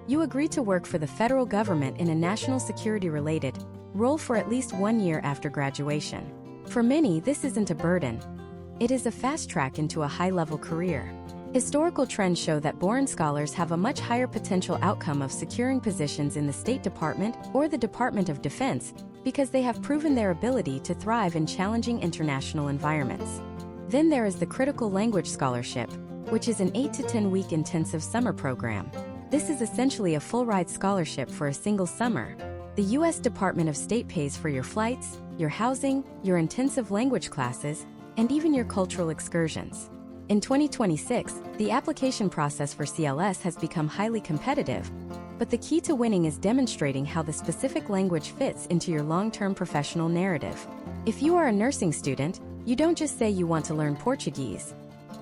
you agree to work for the federal government in a national security-related role for at least 1 year after graduation. For many, this isn't a burden. It is a fast track into a high-level career. Historical trends show that Boren scholars have a much higher potential outcome of securing positions in the State Department or the Department of Defense because they have proven their ability to thrive in challenging international environments. Then there is the Critical Language Scholarship, which is an 8 to 10 week intensive summer program. This is essentially a full-ride scholarship for a single summer. The U.S. Department of State pays for your flights, your housing, your intensive language classes, and even your cultural excursions. In 2026, the application process for CLS has become highly competitive, but the key to winning is demonstrating how the specific language fits into your long-term professional narrative. If you are a nursing student, you don't just say you want to learn Portuguese.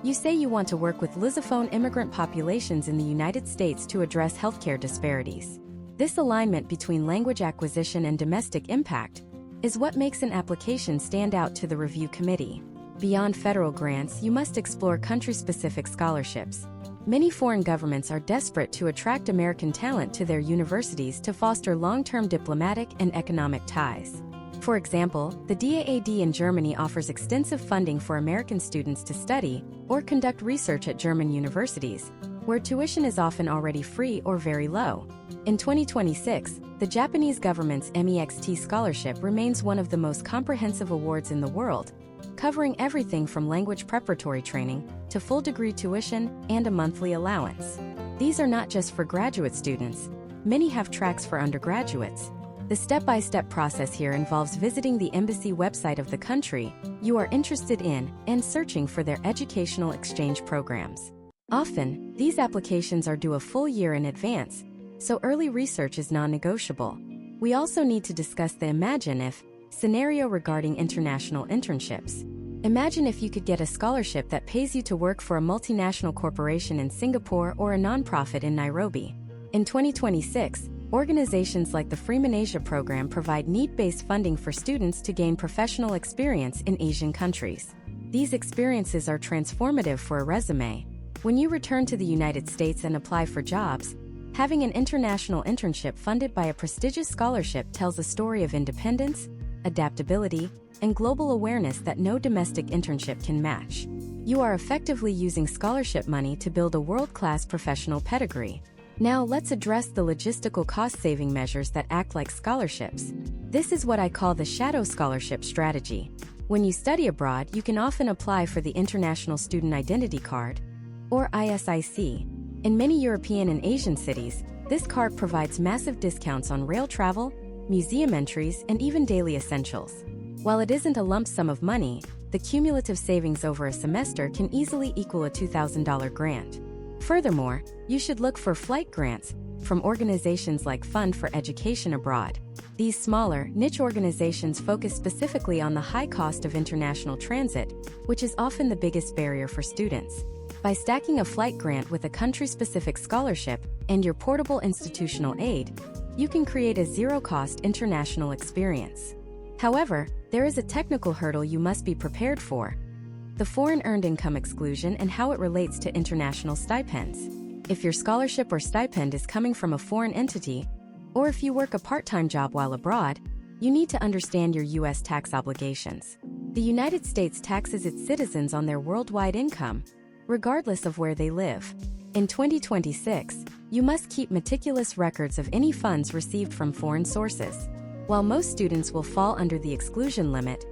You say you want to work with Lusophone immigrant populations in the United States to address healthcare disparities. This alignment between language acquisition and domestic impact is what makes an application stand out to the review committee. Beyond federal grants, you must explore country-specific scholarships. Many foreign governments are desperate to attract American talent to their universities to foster long-term diplomatic and economic ties. For example, the DAAD in Germany offers extensive funding for American students to study or conduct research at German universities, where tuition is often already free or very low. In 2026, the Japanese government's MEXT scholarship remains one of the most comprehensive awards in the world, covering everything from language preparatory training to full degree tuition and a monthly allowance. These are not just for graduate students. Many have tracks for undergraduates. The step-by-step process here involves visiting the embassy website of the country you are interested in and searching for their educational exchange programs. Often, these applications are due a full year in advance, so early research is non-negotiable. We also need to discuss the imagine if scenario regarding international internships. Imagine if you could get a scholarship that pays you to work for a multinational corporation in Singapore or a nonprofit in Nairobi. In 2026, organizations like the Freeman Asia program provide need-based funding for students to gain professional experience in Asian countries. These experiences are transformative for a resume. When you return to the United States and apply for jobs, having an international internship funded by a prestigious scholarship tells a story of independence, adaptability, and global awareness that no domestic internship can match. You are effectively using scholarship money to build a world-class professional pedigree. Now let's address the logistical cost-saving measures that act like scholarships. This is what I call the shadow scholarship strategy. When you study abroad, you can often apply for the International Student Identity Card, or ISIC. In many European and Asian cities, this card provides massive discounts on rail travel, museum entries, and even daily essentials. While it isn't a lump sum of money, the cumulative savings over a semester can easily equal a $2,000 grant. Furthermore, you should look for flight grants from organizations like Fund for Education Abroad. These smaller, niche organizations focus specifically on the high cost of international transit, which is often the biggest barrier for students. By stacking a flight grant with a country-specific scholarship and your portable institutional aid, you can create a zero-cost international experience. However, there is a technical hurdle you must be prepared for: the foreign earned income exclusion and how it relates to international stipends. If your scholarship or stipend is coming from a foreign entity, or if you work a part-time job while abroad, you need to understand your U.S. tax obligations. The United States taxes its citizens on their worldwide income, regardless of where they live. In 2026, you must keep meticulous records of any funds received from foreign sources. While most students will fall under the exclusion limit,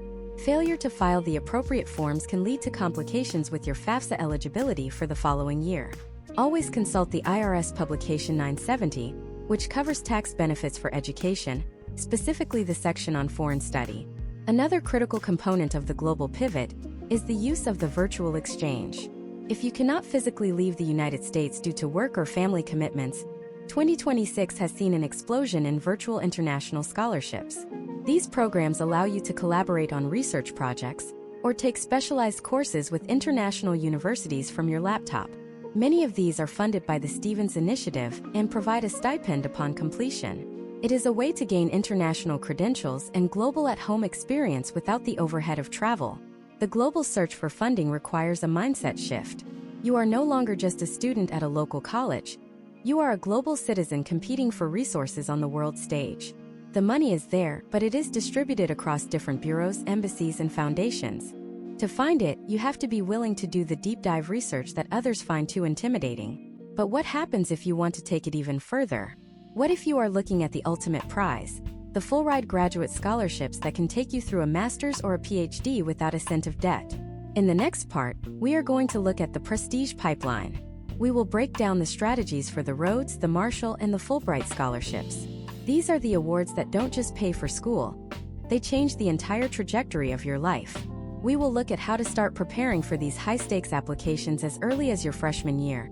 failure to file the appropriate forms can lead to complications with your FAFSA eligibility for the following year. Always consult the IRS Publication 970, which covers tax benefits for education, specifically the section on foreign study. Another critical component of the global pivot is the use of the virtual exchange. If you cannot physically leave the United States due to work or family commitments, 2026 has seen an explosion in virtual international scholarships. These programs allow you to collaborate on research projects or take specialized courses with international universities from your laptop. Many of these are funded by the Stevens Initiative and provide a stipend upon completion. It is a way to gain international credentials and global at-home experience without the overhead of travel. The global search for funding requires a mindset shift. You are no longer just a student at a local college. You are a global citizen competing for resources on the world stage. The money is there, but it is distributed across different bureaus, embassies, and foundations. To find it, you have to be willing to do the deep dive research that others find too intimidating. But what happens if you want to take it even further? What if you are looking at the ultimate prize? The full-ride graduate scholarships that can take you through a master's or a PhD without a cent of debt. In the next part, we are going to look at the prestige pipeline. We will break down the strategies for the Rhodes, the Marshall, and the Fulbright scholarships. These are the awards that don't just pay for school. They change the entire trajectory of your life. We will look at how to start preparing for these high-stakes applications as early as your freshman year,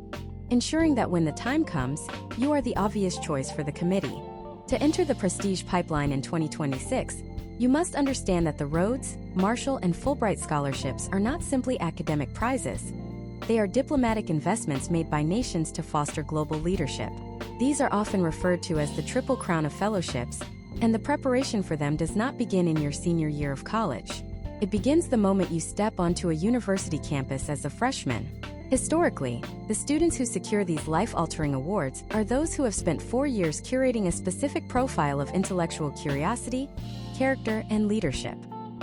ensuring that when the time comes, you are the obvious choice for the committee. To enter the prestige pipeline in 2026, you must understand that the Rhodes, Marshall, and Fulbright scholarships are not simply academic prizes. They are diplomatic investments made by nations to foster global leadership. These are often referred to as the Triple Crown of Fellowships, and the preparation for them does not begin in your senior year of college. It begins the moment you step onto a university campus as a freshman. Historically, the students who secure these life-altering awards are those who have spent 4 years curating a specific profile of intellectual curiosity, character, and leadership.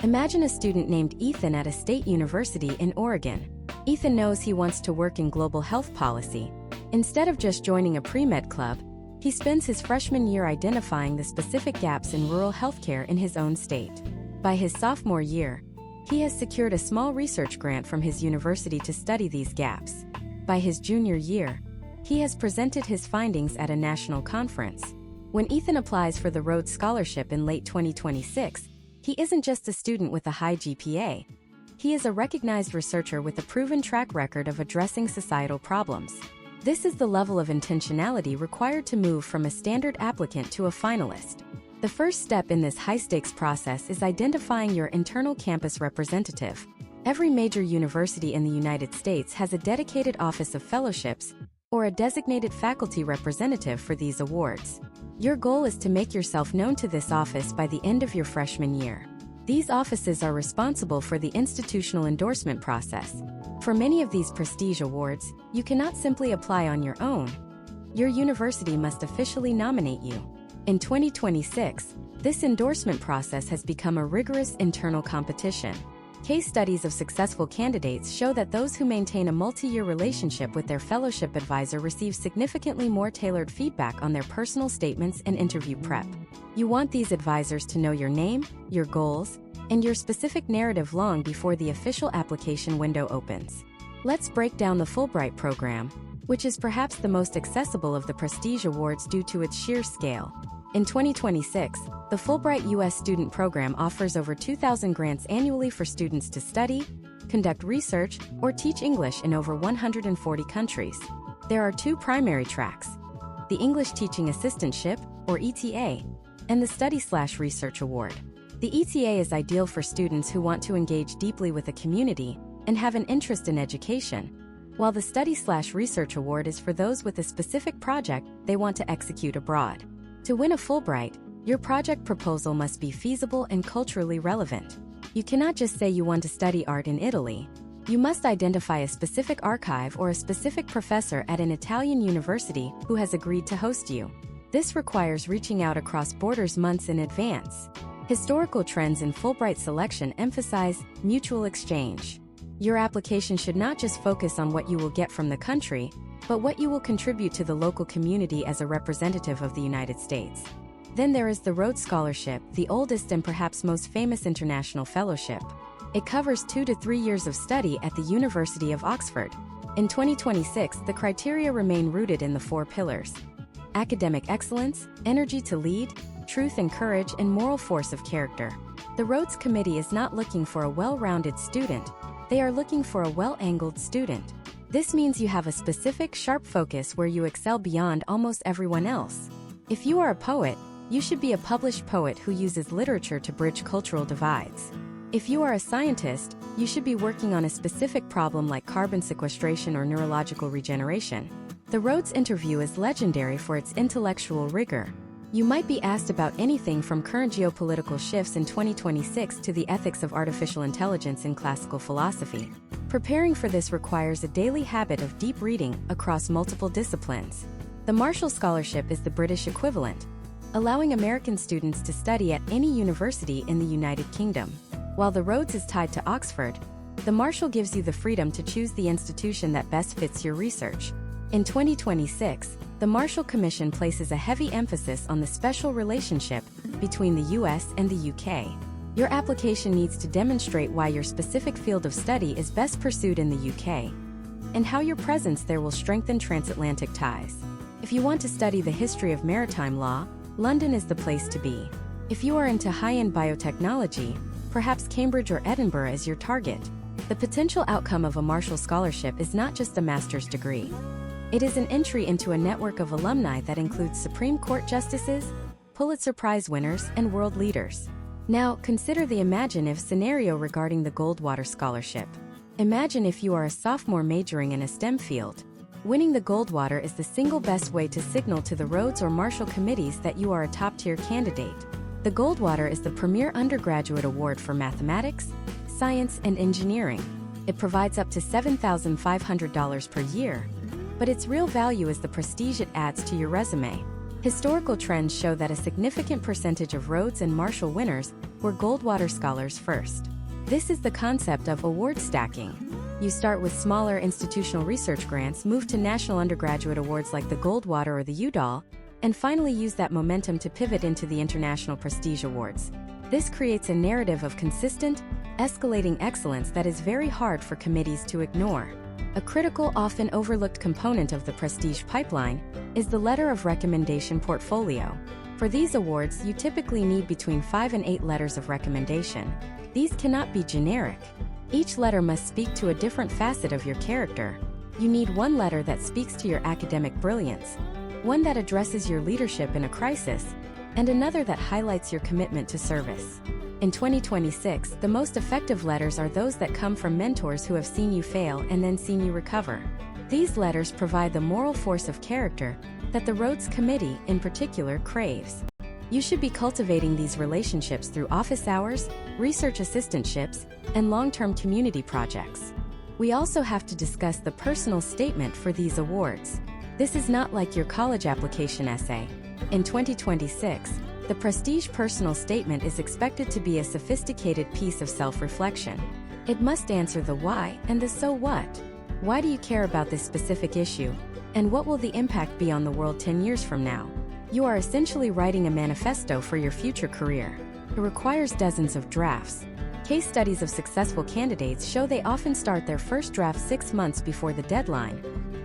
Imagine a student named Ethan at a state university in Oregon. Ethan knows he wants to work in global health policy. Instead of just joining a pre-med club, he spends his freshman year identifying the specific gaps in rural healthcare in his own state. By his sophomore year, he has secured a small research grant from his university to study these gaps. By his junior year, he has presented his findings at a national conference. When Ethan applies for the Rhodes Scholarship in late 2026, he isn't just a student with a high GPA. He is a recognized researcher with a proven track record of addressing societal problems. This is the level of intentionality required to move from a standard applicant to a finalist. The first step in this high-stakes process is identifying your internal campus representative. Every major university in the United States has a dedicated Office of Fellowships, or a designated faculty representative for these awards. Your goal is to make yourself known to this office by the end of your freshman year. These offices are responsible for the institutional endorsement process. For many of these prestige awards, you cannot simply apply on your own. Your university must officially nominate you. In 2026, this endorsement process has become a rigorous internal competition. Case studies of successful candidates show that those who maintain a multi-year relationship with their fellowship advisor receive significantly more tailored feedback on their personal statements and interview prep. You want these advisors to know your name, your goals, and your specific narrative long before the official application window opens. Let's break down the Fulbright program, which is perhaps the most accessible of the prestige awards due to its sheer scale. In 2026, the Fulbright U.S. student program offers over 2,000 grants annually for students to study, conduct research, or teach English in over 140 countries. There are 2 primary tracks: the English Teaching Assistantship, or ETA, and the Study/Research Award. The ETA is ideal for students who want to engage deeply with a community and have an interest in education, while the Study/Research Award is for those with a specific project they want to execute abroad. To win a Fulbright, your project proposal must be feasible and culturally relevant. You cannot just say you want to study art in Italy. You must identify a specific archive or a specific professor at an Italian university who has agreed to host you. This requires reaching out across borders months in advance. Historical trends in Fulbright selection emphasize mutual exchange. Your application should not just focus on what you will get from the country, but what you will contribute to the local community as a representative of the United States. Then there is the Rhodes Scholarship, the oldest and perhaps most famous international fellowship. It covers 2 to 3 years of study at the University of Oxford. In 2026, the criteria remain rooted in the 4 pillars: academic excellence, energy to lead, truth and courage, and moral force of character. The Rhodes Committee is not looking for a well-rounded student, they are looking for a well-angled student. This means you have a specific, sharp focus where you excel beyond almost everyone else. If you are a poet, you should be a published poet who uses literature to bridge cultural divides. If you are a scientist, you should be working on a specific problem like carbon sequestration or neurological regeneration. The Rhodes interview is legendary for its intellectual rigor. You might be asked about anything from current geopolitical shifts in 2026 to the ethics of artificial intelligence in classical philosophy. Preparing for this requires a daily habit of deep reading across multiple disciplines. The Marshall Scholarship is the British equivalent, allowing American students to study at any university in the United Kingdom. While the Rhodes is tied to Oxford, the Marshall gives you the freedom to choose the institution that best fits your research. In 2026, the Marshall Commission places a heavy emphasis on the special relationship between the US and the UK. Your application needs to demonstrate why your specific field of study is best pursued in the UK, and how your presence there will strengthen transatlantic ties. If you want to study the history of maritime law, London is the place to be. If you are into high-end biotechnology, perhaps Cambridge or Edinburgh is your target. The potential outcome of a Marshall Scholarship is not just a master's degree. It is an entry into a network of alumni that includes Supreme Court justices, Pulitzer Prize winners, and world leaders. Now, consider the imagine-if scenario regarding the Goldwater Scholarship. Imagine if you are a sophomore majoring in a STEM field. Winning the Goldwater is the single best way to signal to the Rhodes or Marshall committees that you are a top-tier candidate. The Goldwater is the premier undergraduate award for mathematics, science, and engineering. It provides up to $7,500 per year. But its real value is the prestige it adds to your resume. Historical trends show that a significant percentage of Rhodes and Marshall winners were Goldwater scholars first. This is the concept of award stacking. You start with smaller institutional research grants, move to national undergraduate awards like the Goldwater or the Udall, and finally use that momentum to pivot into the international prestige awards. This creates a narrative of consistent, escalating excellence that is very hard for committees to ignore. A critical, often overlooked component of the prestige pipeline is the letter of recommendation portfolio. For these awards, you typically need between 5 and 8 letters of recommendation. These cannot be generic. Each letter must speak to a different facet of your character. You need one letter that speaks to your academic brilliance, one that addresses your leadership in a crisis, and another that highlights your commitment to service. In 2026, the most effective letters are those that come from mentors who have seen you fail and then seen you recover. These letters provide the moral force of character that the Rhodes Committee, in particular, craves. You should be cultivating these relationships through office hours, research assistantships, and long-term community projects. We also have to discuss the personal statement for these awards. This is not like your college application essay. In 2026, the Prestige Personal Statement is expected to be a sophisticated piece of self-reflection. It must answer the why and the so what. Why do you care about this specific issue? And what will the impact be on the world 10 years from now? You are essentially writing a manifesto for your future career. It requires dozens of drafts. Case studies of successful candidates show they often start their first draft 6 months before the deadline,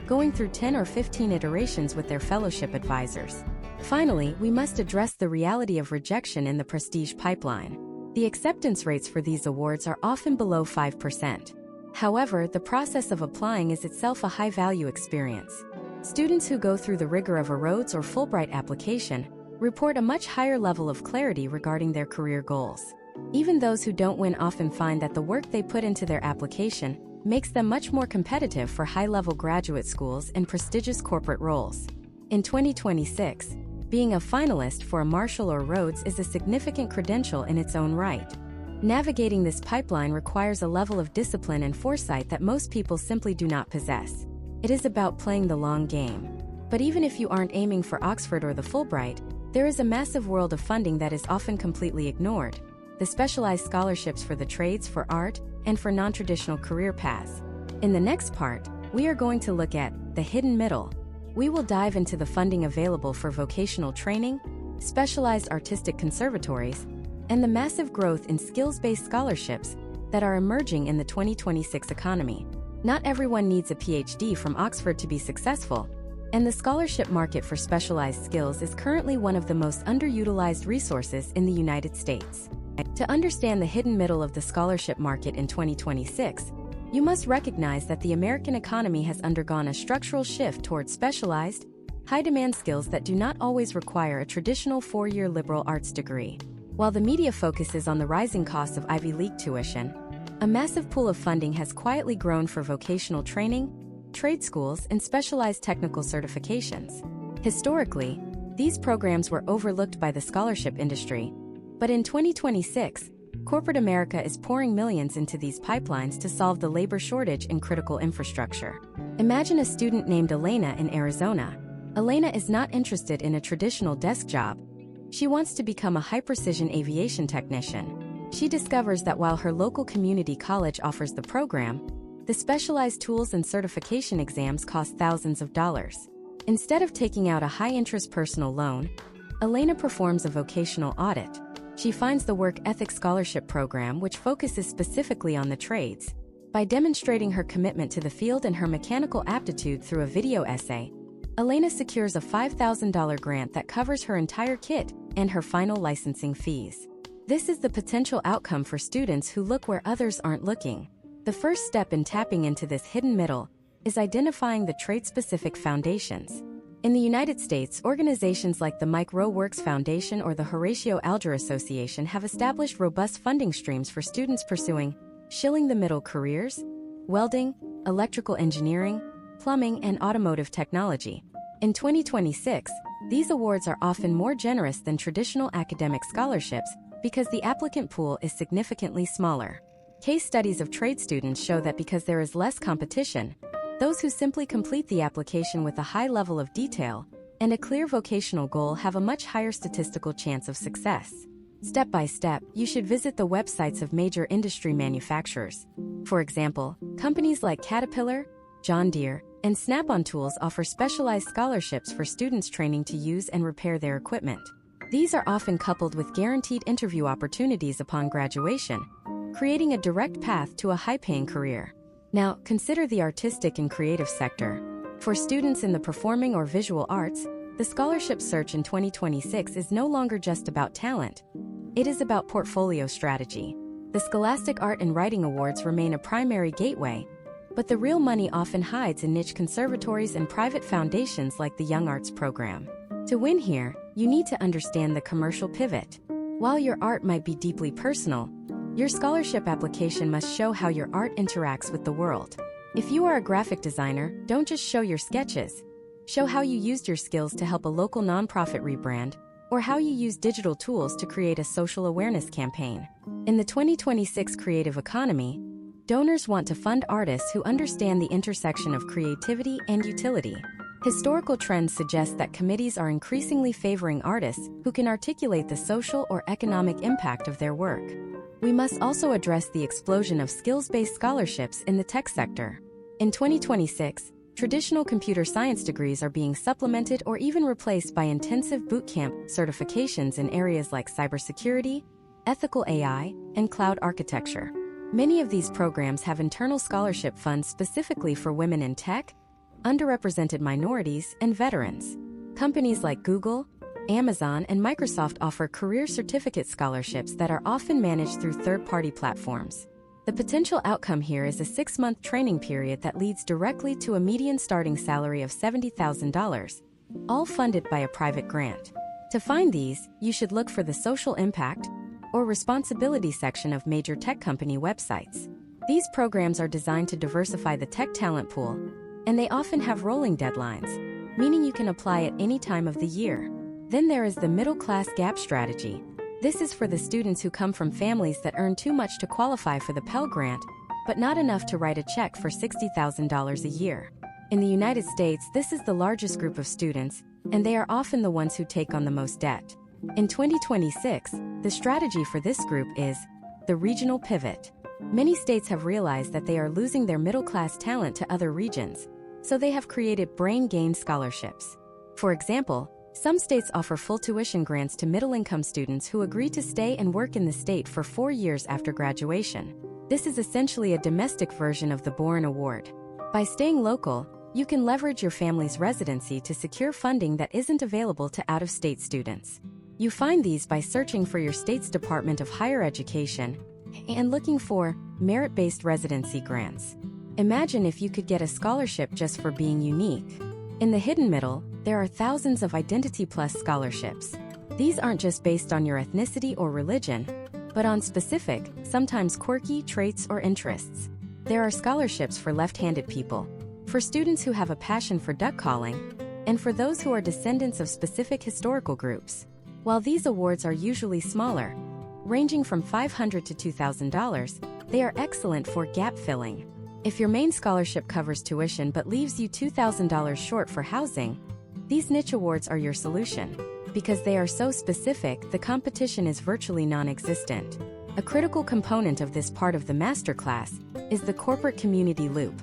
going through 10 or 15 iterations with their fellowship advisors. Finally, we must address the reality of rejection in the prestige pipeline. The acceptance rates for these awards are often below 5%. However, the process of applying is itself a high-value experience. Students who go through the rigor of a Rhodes or Fulbright application report a much higher level of clarity regarding their career goals. Even those who don't win often find that the work they put into their application makes them much more competitive for high-level graduate schools and prestigious corporate roles. In 2026, Being a finalist for a Marshall or Rhodes is a significant credential in its own right. Navigating this pipeline requires a level of discipline and foresight that most people simply do not possess. It is about playing the long game. But even if you aren't aiming for Oxford or the Fulbright, there is a massive world of funding that is often completely ignored: the specialized scholarships for the trades, for art, and for non-traditional career paths. In the next part, we are going to look at the hidden middle. We will dive into the funding available for vocational training, specialized artistic conservatories, and the massive growth in skills-based scholarships that are emerging in the 2026 economy. Not everyone needs a PhD from Oxford to be successful, and the scholarship market for specialized skills is currently one of the most underutilized resources in the United States. To understand the hidden middle of the scholarship market in 2026, you must recognize that the American economy has undergone a structural shift towards specialized, high-demand skills that do not always require a traditional four-year liberal arts degree. While the media focuses on the rising costs of Ivy League tuition, a massive pool of funding has quietly grown for vocational training, trade schools, and specialized technical certifications. Historically, these programs were overlooked by the scholarship industry, but in 2026, corporate America is pouring millions into these pipelines to solve the labor shortage in critical infrastructure. Imagine a student named Elena in Arizona. Elena is not interested in a traditional desk job. She wants to become a high-precision aviation technician. She discovers that while her local community college offers the program, the specialized tools and certification exams cost thousands of dollars. Instead of taking out a high-interest personal loan, Elena performs a vocational audit. She finds the Work Ethic Scholarship Program, which focuses specifically on the trades. By demonstrating her commitment to the field and her mechanical aptitude through a video essay, Elena secures a $5,000 grant that covers her entire kit and her final licensing fees. This is the potential outcome for students who look where others aren't looking. The first step in tapping into this hidden middle is identifying the trade-specific foundations. In the United States, organizations like the Mike Rowe Works Foundation or the Horatio Alger Association have established robust funding streams for students pursuing shilling-the-middle careers: welding, electrical engineering, plumbing, and automotive technology. In 2026, these awards are often more generous than traditional academic scholarships because the applicant pool is significantly smaller. Case studies of trade students show that because there is less competition, those who simply complete the application with a high level of detail and a clear vocational goal have a much higher statistical chance of success. Step by step, you should visit the websites of major industry manufacturers. For example, companies like Caterpillar, John Deere, and Snap-on Tools offer specialized scholarships for students training to use and repair their equipment. These are often coupled with guaranteed interview opportunities upon graduation, creating a direct path to a high-paying career. Now, consider the artistic and creative sector. For students in the performing or visual arts, the scholarship search in 2026 is no longer just about talent. It is about portfolio strategy. The Scholastic Art and Writing Awards remain a primary gateway, but the real money often hides in niche conservatories and private foundations like the Young Arts program. To win here, you need to understand the commercial pivot. While your art might be deeply personal, your scholarship application must show how your art interacts with the world. If you are a graphic designer, don't just show your sketches. Show how you used your skills to help a local nonprofit rebrand, or how you use digital tools to create a social awareness campaign. In the 2026 creative economy, donors want to fund artists who understand the intersection of creativity and utility. Historical trends suggest that committees are increasingly favoring artists who can articulate the social or economic impact of their work. We must also address the explosion of skills-based scholarships in the tech sector. In 2026, traditional computer science degrees are being supplemented or even replaced by intensive bootcamp certifications in areas like cybersecurity, ethical AI, and cloud architecture. Many of these programs have internal scholarship funds specifically for women in tech, underrepresented minorities, and veterans. Companies like Google, Amazon, and Microsoft offer career certificate scholarships that are often managed through third-party platforms. The potential outcome here is a 6-month training period that leads directly to a median starting salary of $70,000, all funded by a private grant. To find these, you should look for the social impact or responsibility section of major tech company websites. These programs are designed to diversify the tech talent pool, and they often have rolling deadlines, meaning you can apply at any time of the year. Then there is the middle-class gap strategy. This is for the students who come from families that earn too much to qualify for the Pell Grant, but not enough to write a check for $60,000 a year. In the United States, this is the largest group of students, and they are often the ones who take on the most debt. In 2026, the strategy for this group is the regional pivot. Many states have realized that they are losing their middle-class talent to other regions, so they have created brain gain scholarships. For example, some states offer full tuition grants to middle-income students who agree to stay and work in the state for 4 years after graduation. This is essentially a domestic version of the Boren Award. By staying local, you can leverage your family's residency to secure funding that isn't available to out-of-state students. You find these by searching for your state's Department of Higher Education and looking for merit-based residency grants. Imagine if you could get a scholarship just for being unique. In the hidden middle, there are thousands of Identity Plus scholarships. These aren't just based on your ethnicity or religion, but on specific, sometimes quirky traits or interests. There are scholarships for left-handed people, for students who have a passion for duck calling, and for those who are descendants of specific historical groups. While these awards are usually smaller, ranging from $500 to $2,000, they are excellent for gap filling. If your main scholarship covers tuition but leaves you $2,000 short for housing, these niche awards are your solution. Because they are so specific, the competition is virtually non-existent. A critical component of this part of the masterclass is the corporate community loop.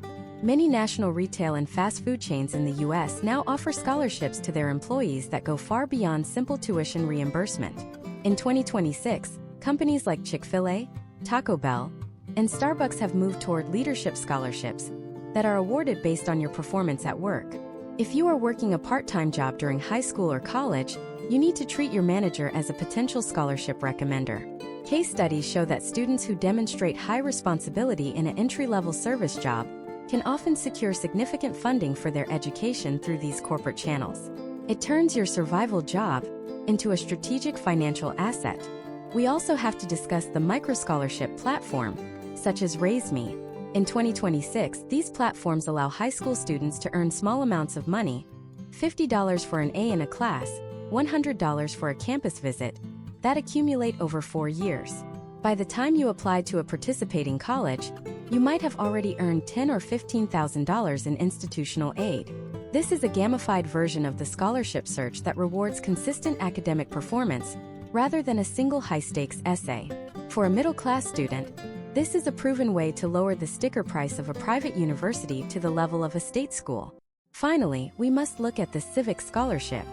Many national retail and fast food chains in the U.S. now offer scholarships to their employees that go far beyond simple tuition reimbursement. In 2026, companies like Chick-fil-A, Taco Bell, and Starbucks have moved toward leadership scholarships that are awarded based on your performance at work. If you are working a part-time job during high school or college, you need to treat your manager as a potential scholarship recommender. Case studies show that students who demonstrate high responsibility in an entry-level service job can often secure significant funding for their education through these corporate channels. It turns your survival job into a strategic financial asset. We also have to discuss the microscholarship platform, such as RaiseMe. In 2026, these platforms allow high school students to earn small amounts of money, $50 for an A in a class, $100 for a campus visit, that accumulate over 4 years. By the time you apply to a participating college, you might have already earned $10,000 or $15,000 in institutional aid. This is a gamified version of the scholarship search that rewards consistent academic performance rather than a single high-stakes essay. For a middle-class student, this is a proven way to lower the sticker price of a private university to the level of a state school. Finally, we must look at the civic scholarship.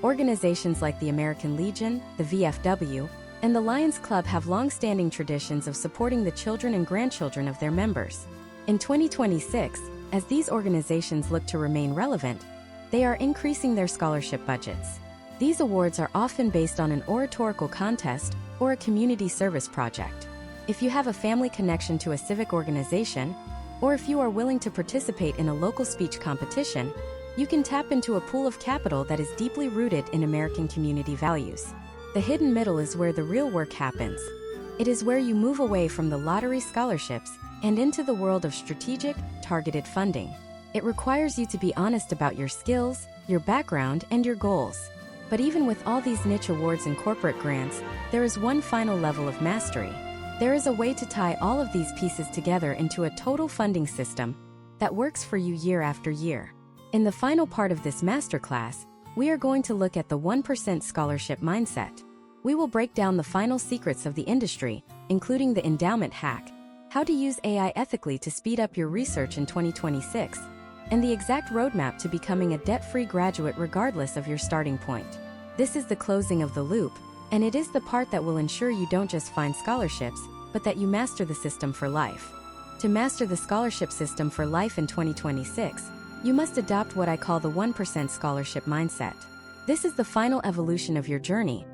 Organizations like the American Legion, the VFW, and the Lions Club have long-standing traditions of supporting the children and grandchildren of their members. In 2026, as these organizations look to remain relevant, they are increasing their scholarship budgets. These awards are often based on an oratorical contest or a community service project. If you have a family connection to a civic organization, or if you are willing to participate in a local speech competition, you can tap into a pool of capital that is deeply rooted in American community values. The hidden middle is where the real work happens. It is where you move away from the lottery scholarships and into the world of strategic, targeted funding. It requires you to be honest about your skills, your background, and your goals. But even with all these niche awards and corporate grants, there is one final level of mastery. There is a way to tie all of these pieces together into a total funding system that works for you year after year. In the final part of this masterclass, we are going to look at the 1% scholarship mindset. We will break down the final secrets of the industry, including the endowment hack, how to use AI ethically to speed up your research in 2026, and the exact roadmap to becoming a debt-free graduate regardless of your starting point. This is the closing of the loop, and it is the part that will ensure you don't just find scholarships, but that you master the system for life. To master the scholarship system for life in 2026, you must adopt what I call the 1% scholarship mindset. This is the final evolution of your journey,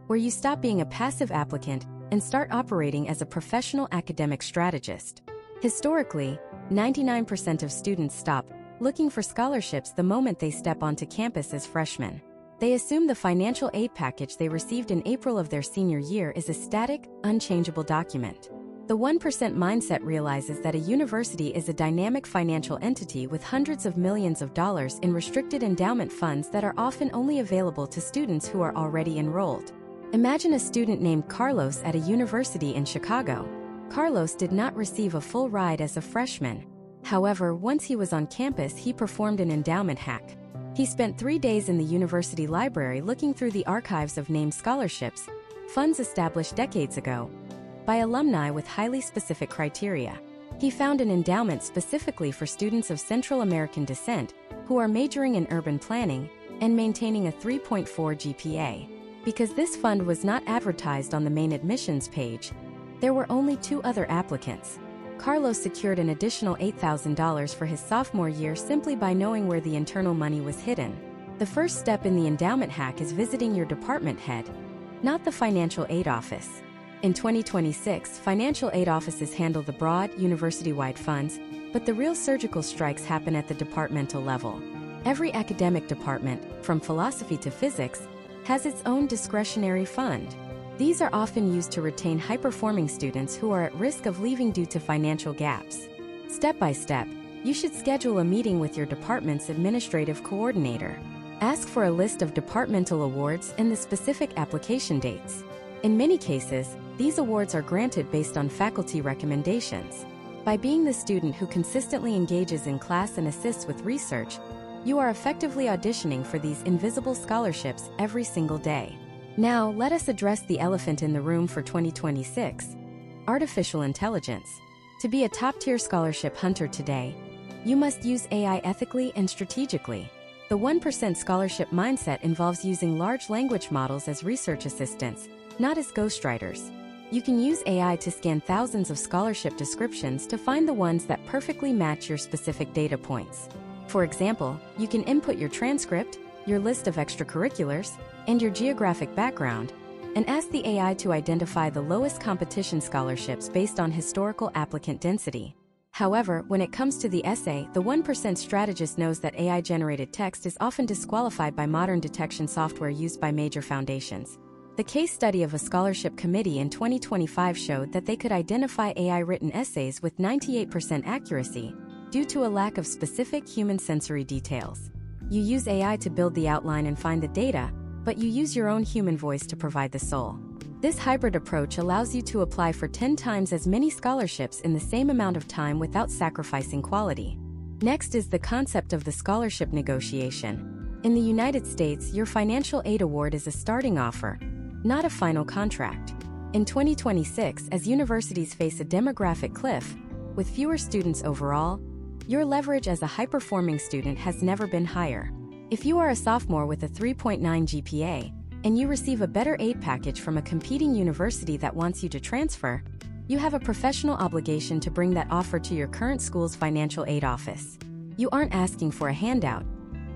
where you stop being a passive applicant and start operating as a professional academic strategist. Historically, 99% of students stop looking for scholarships the moment they step onto campus as freshmen. They assume the financial aid package they received in April of their senior year is a static, unchangeable document. The 1% mindset realizes that a university is a dynamic financial entity with hundreds of millions of dollars in restricted endowment funds that are often only available to students who are already enrolled. Imagine a student named Carlos at a university in Chicago. Carlos did not receive a full ride as a freshman. However, once he was on campus, he performed an endowment hack. He spent 3 days in the university library looking through the archives of named scholarships, funds established decades ago, by alumni with highly specific criteria. He found an endowment specifically for students of Central American descent who are majoring in urban planning and maintaining a 3.4 GPA. Because this fund was not advertised on the main admissions page, there were only 2 other applicants. Carlos secured an additional $8,000 for his sophomore year simply by knowing where the internal money was hidden. The first step in the endowment hack is visiting your department head, not the financial aid office. In 2026, financial aid offices handle the broad, university-wide funds, but the real surgical strikes happen at the departmental level. Every academic department, from philosophy to physics, has its own discretionary fund. These are often used to retain high-performing students who are at risk of leaving due to financial gaps. Step by step, you should schedule a meeting with your department's administrative coordinator. Ask for a list of departmental awards and the specific application dates. In many cases, these awards are granted based on faculty recommendations. By being the student who consistently engages in class and assists with research, you are effectively auditioning for these invisible scholarships every single day. Now, let us address the elephant in the room for 2026: artificial intelligence. To be a top-tier scholarship hunter today, you must use AI ethically and strategically. The 1% scholarship mindset involves using large language models as research assistants, not as ghostwriters. You can use AI to scan thousands of scholarship descriptions to find the ones that perfectly match your specific data points. For example, you can input your transcript, your list of extracurriculars, and your geographic background, and ask the AI to identify the lowest competition scholarships based on historical applicant density. However, when it comes to the essay, the 1% strategist knows that AI-generated text is often disqualified by modern detection software used by major foundations. The case study of a scholarship committee in 2025 showed that they could identify AI-written essays with 98% accuracy due to a lack of specific human sensory details. You use AI to build the outline and find the data, but you use your own human voice to provide the soul. This hybrid approach allows you to apply for 10 times as many scholarships in the same amount of time without sacrificing quality. Next is the concept of the scholarship negotiation. In the United States, your financial aid award is a starting offer, not a final contract. In 2026, as universities face a demographic cliff, with fewer students overall, your leverage as a high-performing student has never been higher. If you are a sophomore with a 3.9 GPA, and you receive a better aid package from a competing university that wants you to transfer, you have a professional obligation to bring that offer to your current school's financial aid office. You aren't asking for a handout.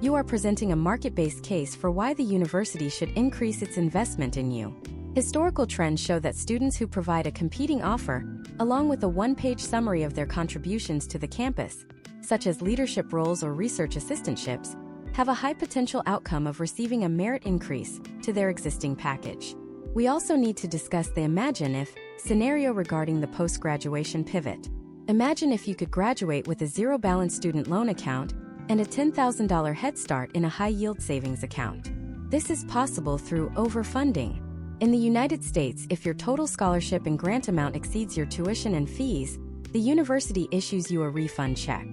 You are presenting a market-based case for why the university should increase its investment in you. Historical trends show that students who provide a competing offer, along with a one-page summary of their contributions to the campus, such as leadership roles or research assistantships, have a high potential outcome of receiving a merit increase to their existing package. We also need to discuss the imagine if scenario regarding the post-graduation pivot. Imagine if you could graduate with a zero-balance student loan account and a $10,000 head start in a high-yield savings account. This is possible through overfunding. In the United States, if your total scholarship and grant amount exceeds your tuition and fees, the university issues you a refund check.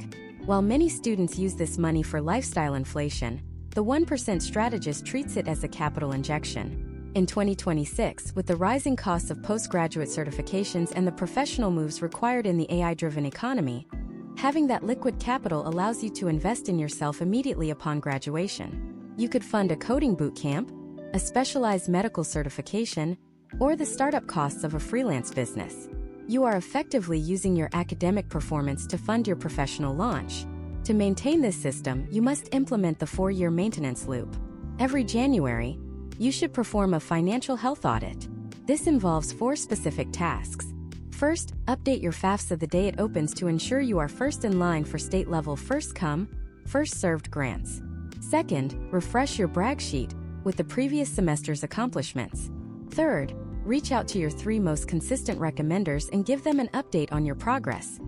While many students use this money for lifestyle inflation, the 1% strategist treats it as a capital injection. In 2026, with the rising costs of postgraduate certifications and the professional moves required in the AI-driven economy, having that liquid capital allows you to invest in yourself immediately upon graduation. You could fund a coding boot camp, a specialized medical certification, or the startup costs of a freelance business. You are effectively using your academic performance to fund your professional launch. To maintain this system, you must implement the 4-year maintenance loop. Every January, you should perform a financial health audit. This involves 4 specific tasks. First, update your FAFSA the day it opens to ensure you are first in line for state-level first-come, first-served grants. Second, refresh your brag sheet with the previous semester's accomplishments. Third, Reach out to your 3 most consistent recommenders and give them an update on your progress.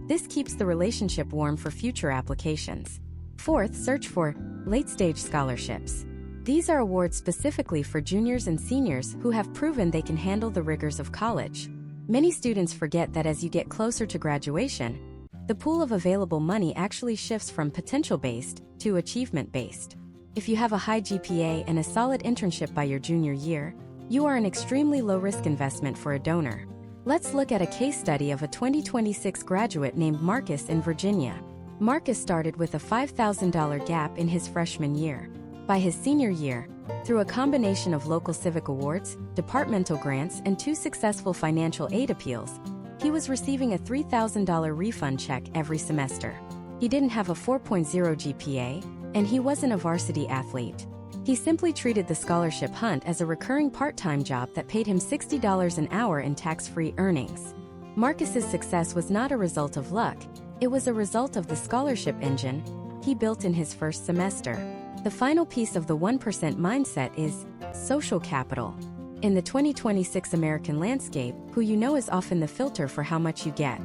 This keeps the relationship warm for future applications. 4th, search for late-stage scholarships. These are awards specifically for juniors and seniors who have proven they can handle the rigors of college. Many students forget that as you get closer to graduation, the pool of available money actually shifts from potential-based to achievement-based. If you have a high GPA and a solid internship by your junior year, you are an extremely low-risk investment for a donor. Let's look at a case study of a 2026 graduate named Marcus in Virginia. Marcus started with a $5,000 gap in his freshman year. By his senior year, through a combination of local civic awards, departmental grants, and 2 successful financial aid appeals, he was receiving a $3,000 refund check every semester. He didn't have a 4.0 GPA, and he wasn't a varsity athlete. He simply treated the scholarship hunt as a recurring part-time job that paid him $60 an hour in tax-free earnings. Marcus's success was not a result of luck, it was a result of the scholarship engine he built in his first semester. The final piece of the 1% mindset is social capital. In the 2026 American landscape, who you know is often the filter for how much you get.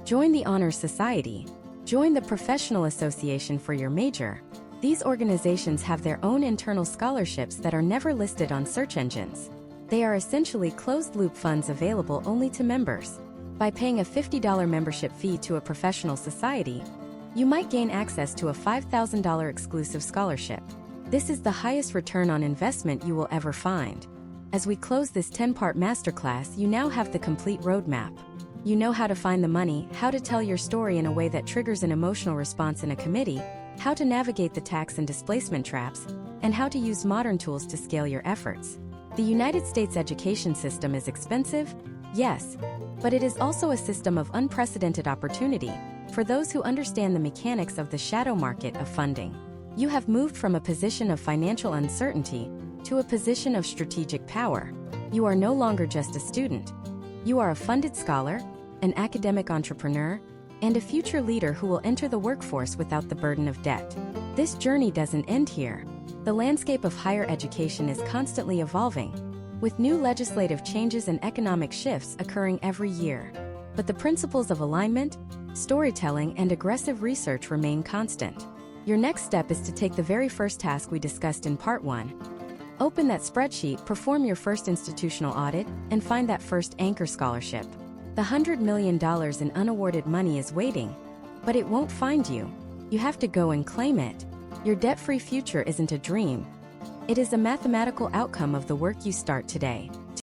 Join the Honors Society. Join the Professional Association for your major. These organizations have their own internal scholarships that are never listed on search engines. They are essentially closed-loop funds available only to members. By paying a $50 membership fee to a professional society, you might gain access to a $5,000 exclusive scholarship. This is the highest return on investment you will ever find. As we close this 10-part masterclass, you now have the complete roadmap. You know how to find the money, how to tell your story in a way that triggers an emotional response in a committee, how to navigate the tax and displacement traps, and how to use modern tools to scale your efforts. The United States education system is expensive, yes, but it is also a system of unprecedented opportunity for those who understand the mechanics of the shadow market of funding. You have moved from a position of financial uncertainty to a position of strategic power. You are no longer just a student. You are a funded scholar, an academic entrepreneur, and a future leader who will enter the workforce without the burden of debt. This journey doesn't end here. The landscape of higher education is constantly evolving, with new legislative changes and economic shifts occurring every year. But the principles of alignment, storytelling, and aggressive research remain constant. Your next step is to take the very first task we discussed in Part 1. Open that spreadsheet, perform your first institutional audit, and find that first anchor scholarship. The $100 million in unawarded money is waiting, but it won't find you. You have to go and claim it. Your debt-free future isn't a dream. It is a mathematical outcome of the work you start today.